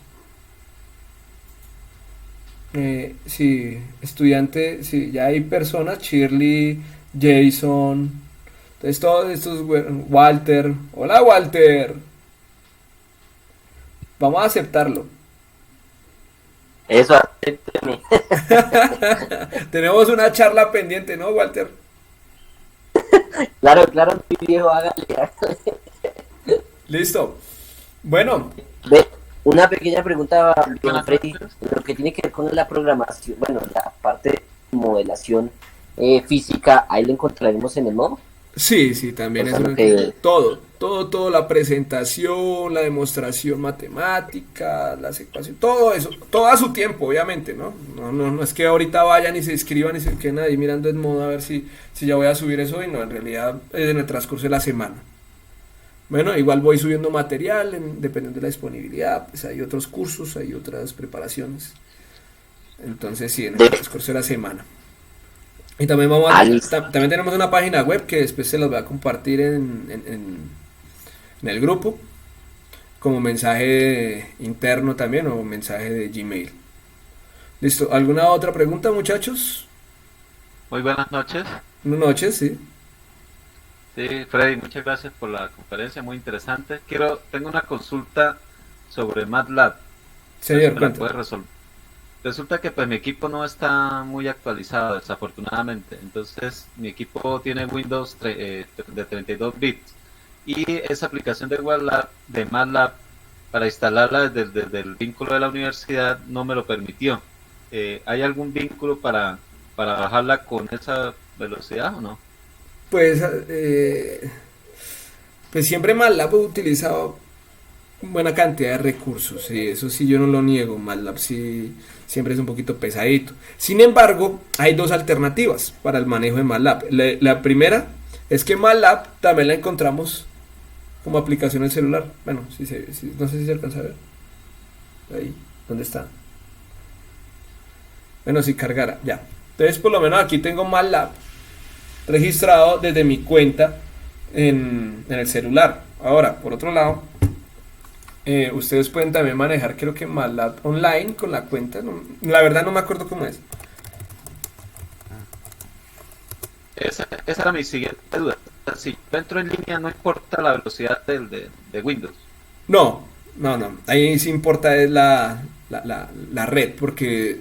sí, estudiante, sí, ya hay personas, Shirley, Jason, entonces todos estos, Walter, hola Walter, vamos a aceptarlo. Eso, acépteme. Tenemos una charla pendiente, ¿no, Walter? Claro, mi viejo, hágale. Listo. Bueno, Ve, una pequeña pregunta, viejo Freddy, lo que tiene que ver con la programación, bueno, la parte de modelación física, ahí lo encontraremos en el modo. sí, también O es sea, lo que, todo, la presentación, la demostración matemática, las ecuaciones, todo eso, todo a su tiempo, obviamente, ¿no? No es que ahorita vayan y se inscriban y se queden ahí mirando en modo a ver si ya voy a subir eso y no, en realidad es en el transcurso de la semana. Bueno, igual voy subiendo material, dependiendo de la disponibilidad, pues hay otros cursos, hay otras preparaciones. Entonces sí, en el de, transcurso de la semana. Y también listo. también tenemos una página web que después se las voy a compartir en el grupo como mensaje interno también o mensaje de Gmail. Listo, ¿alguna otra pregunta, muchachos? Muy buenas noches. Buenas noches, sí. Sí, Freddy, muchas gracias por la conferencia, muy interesante. Tengo una consulta sobre MATLAB. Señor, Me la cuenta. puede resolver. Resulta que pues mi equipo no está muy actualizado, desafortunadamente. Entonces, mi equipo tiene Windows de 32 bits y esa aplicación de MATLAB para instalarla desde el vínculo de la universidad no me lo permitió. ¿Hay algún vínculo para bajarla con esa velocidad o no? Pues, pues siempre MATLAB ha utilizado buena cantidad de recursos, sí, eso sí yo no lo niego, MATLAB sí siempre es un poquito pesadito. Sin embargo, hay dos alternativas para el manejo de MATLAB. La primera es que MATLAB también la encontramos como aplicación en celular. Bueno, no sé si se alcanza a ver. Ahí, ¿dónde está? Bueno, si cargara, ya. Entonces, por lo menos aquí tengo MATLAB registrado desde mi cuenta en el celular. Ahora, por otro lado, ustedes pueden también manejar, creo que MATLAB online con la cuenta. La verdad no me acuerdo cómo es. Esa era mi siguiente duda. Si yo entro en línea, no importa la velocidad de Windows. No. Ahí sí importa es la red, porque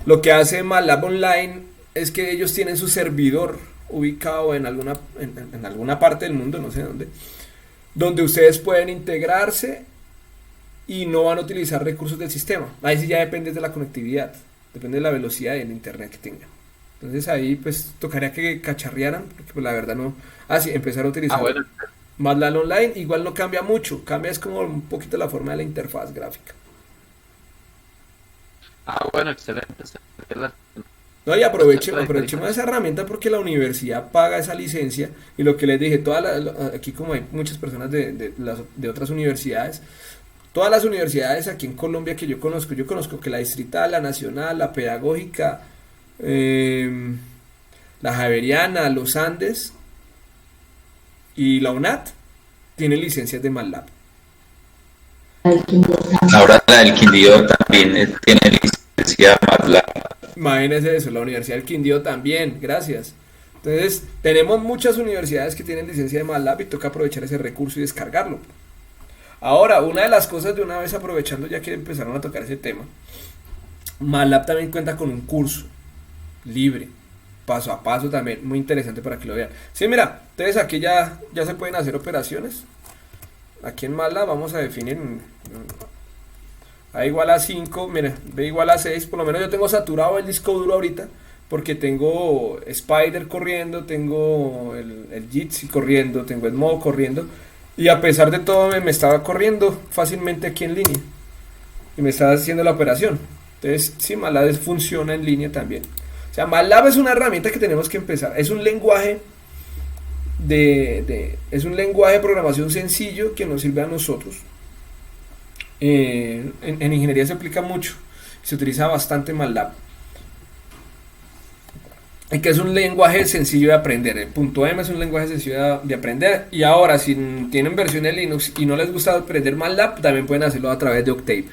lo que hace MATLAB online es que ellos tienen su servidor ubicado en alguna parte del mundo, no sé dónde, donde ustedes pueden integrarse y no van a utilizar recursos del sistema. Ahí sí ya depende de la conectividad, depende de la velocidad y el internet que tengan. Entonces ahí pues tocaría que cacharrearan, porque pues la verdad no. Sí, empezar a utilizar Bueno. MATLAB online, igual no cambia mucho, cambia es como un poquito la forma de la interfaz gráfica. Bueno, excelente. No, y aprovechemos esa herramienta porque la universidad paga esa licencia y lo que les dije, aquí como hay muchas personas de otras universidades, todas las universidades aquí en Colombia que yo conozco que la Distrital, la Nacional, la Pedagógica, la Javeriana, los Andes y la UNAT tienen licencias de MATLAB. Ahora la del Quindío también tiene licencia MATLAB. Imagínense eso, la Universidad del Quindío también, gracias. Entonces, tenemos muchas universidades que tienen licencia de MATLAB y toca aprovechar ese recurso y descargarlo. Ahora, una de las cosas de una vez aprovechando ya que empezaron a tocar ese tema, MATLAB también cuenta con un curso libre, paso a paso también, muy interesante para que lo vean. Sí, mira, entonces aquí ya se pueden hacer operaciones. Aquí en MATLAB vamos a definir A igual a 5, mira, B igual a 6, por lo menos yo tengo saturado el disco duro ahorita, porque tengo Spider corriendo, tengo el Jitsi corriendo, tengo el Modo corriendo, y a pesar de todo me estaba corriendo fácilmente aquí en línea, y me estaba haciendo la operación. Entonces, sí, MATLAB funciona en línea también. O sea, MATLAB es una herramienta que tenemos que empezar, es un lenguaje es un lenguaje de programación sencillo que nos sirve a nosotros. En ingeniería se aplica mucho, se utiliza bastante MATLAB, y que es un lenguaje sencillo de aprender. El .m es un lenguaje sencillo de aprender, y ahora si tienen versión de Linux y no les gusta aprender MATLAB, también pueden hacerlo a través de Octave.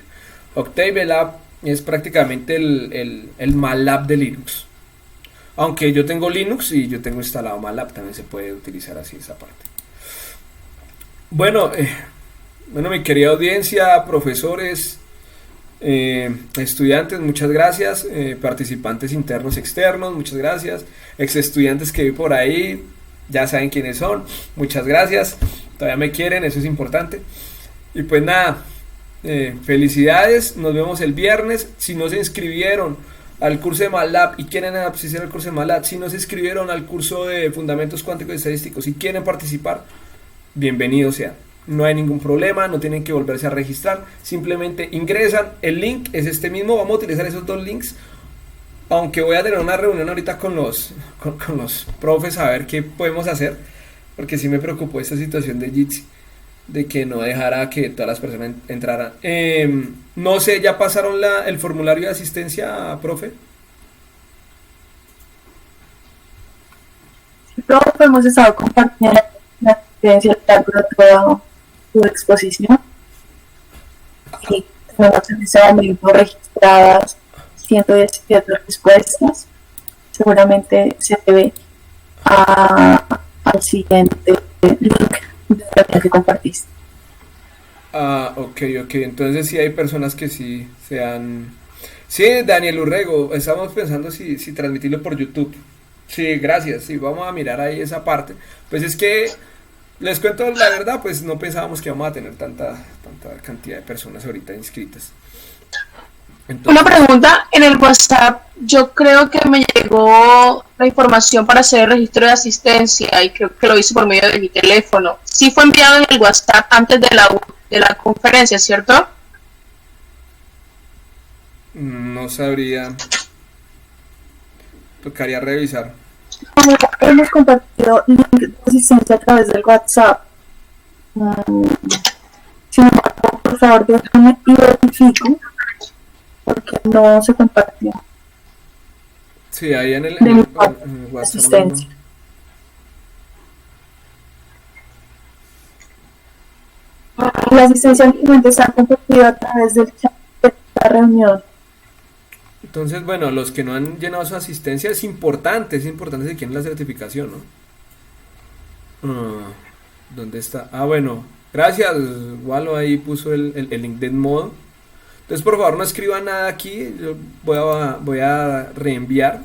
Octave es prácticamente el MATLAB de Linux, aunque yo tengo Linux y yo tengo instalado MATLAB, también se puede utilizar así esa parte. Bueno, mi querida audiencia, profesores, estudiantes, muchas gracias, participantes internos, externos, muchas gracias, ex estudiantes que vi por ahí, ya saben quiénes son, muchas gracias, todavía me quieren, eso es importante. Y pues nada, felicidades, nos vemos el viernes. Si no se inscribieron al curso de MATLAB y quieren asistir al curso de MATLAB, si no se inscribieron al curso de Fundamentos Cuánticos y Estadísticos y quieren participar, bienvenidos sean. No hay ningún problema, no tienen que volverse a registrar, simplemente ingresan, el link es este mismo, vamos a utilizar esos dos links, aunque voy a tener una reunión ahorita con los profes a ver qué podemos hacer, porque sí me preocupó esta situación de Jitsi, de que no dejara que todas las personas entraran. No sé, ¿ya pasaron el formulario de asistencia, profe? Sí, profe, hemos estado compartiendo la asistencia a lo largo de toda su exposición. Sí, tenemos en ese momento registradas 117 respuestas. Seguramente se debe al siguiente link que compartiste. Ok, entonces sí hay personas que sí sean... Sí, Daniel Urrego, estamos pensando si transmitirlo por YouTube. Sí, gracias, sí, vamos a mirar ahí esa parte. Pues es que les cuento la verdad, pues no pensábamos que íbamos a tener tanta cantidad de personas ahorita inscritas. Una Entonces, pregunta, en el WhatsApp yo creo que me llegó la información para hacer el registro de asistencia y creo que lo hice por medio de mi teléfono. Sí fue enviado en el WhatsApp antes de la conferencia, ¿cierto? no sabría, tocaría revisar. Como hemos compartido link de asistencia a través del WhatsApp. Sin embargo, por favor, déjame y verifico porque no se compartió Sí, ahí en el, de mi en parte el de WhatsApp. asistencia. La asistencia únicamente se ha compartido a través del chat de la reunión. Entonces, bueno, los que no han llenado su asistencia es importante si quieren la certificación, ¿no? ¿Dónde está? Ah, bueno, gracias, Walo, ahí puso el link de Edmodo. Entonces, por favor, no escriban nada aquí, yo voy a reenviar.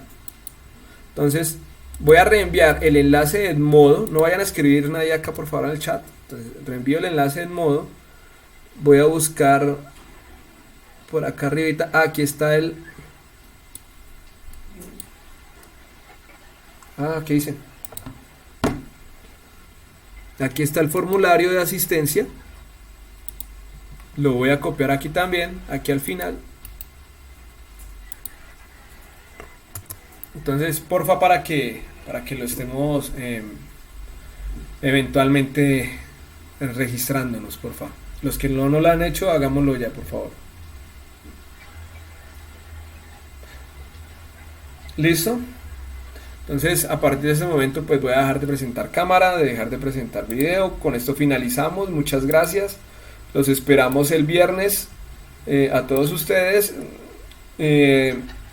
Entonces, voy a reenviar el enlace de Edmodo, no vayan a escribir nadie acá, por favor, en el chat. Entonces, reenvío el enlace de Edmodo, voy a buscar por acá arribita, aquí está ¿qué dice? Aquí está el formulario de asistencia. Lo voy a copiar aquí también, aquí al final. Entonces, porfa, para que lo estemos eventualmente registrándonos, porfa. Los que no lo han hecho, hagámoslo ya, por favor. ¿Listo? Entonces, a partir de ese momento, pues voy a dejar de presentar cámara, de dejar de presentar video. Con esto finalizamos. Muchas gracias. Los esperamos el viernes a todos ustedes.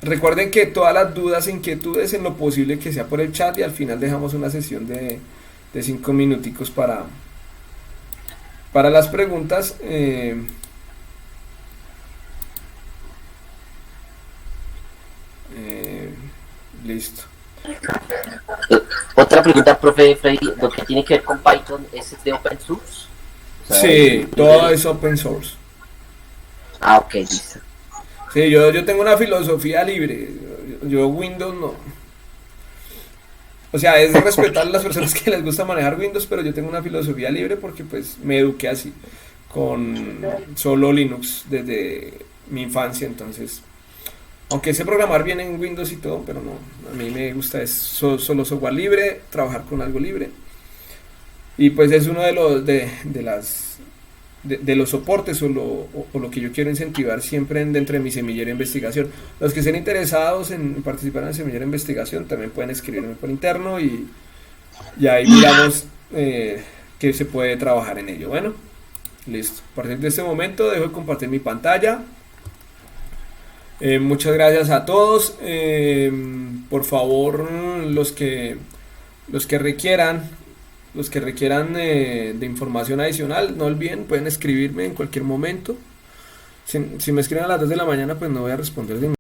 Recuerden que todas las dudas e inquietudes, en lo posible que sea por el chat, y al final dejamos una sesión de 5 minuticos para las preguntas. Listo. Otra pregunta, profe Freddy, lo que tiene que ver con Python es de open source. O sea, Sí, todo es open source. Ah, ok, listo. Sí, yo tengo una filosofía libre. Yo Windows no. O sea, es respetar a las personas que les gusta manejar Windows, pero yo tengo una filosofía libre porque pues me eduqué así, con solo Linux desde mi infancia. Entonces, aunque sé programar bien en Windows y todo, pero no, a mí me gusta es solo software libre, trabajar con algo libre. Y pues es uno de los soportes o lo que yo quiero incentivar siempre dentro de mi semillero de investigación. Los que estén interesados en participar en el semillero de investigación también pueden escribirme por interno y ahí miramos que se puede trabajar en ello. Bueno, listo. A partir de este momento dejo de compartir mi pantalla. Muchas gracias a todos. Por favor, los que requieran de información adicional, no olviden, pueden escribirme en cualquier momento. Si me escriben a las 2 de la mañana, pues no voy a responder de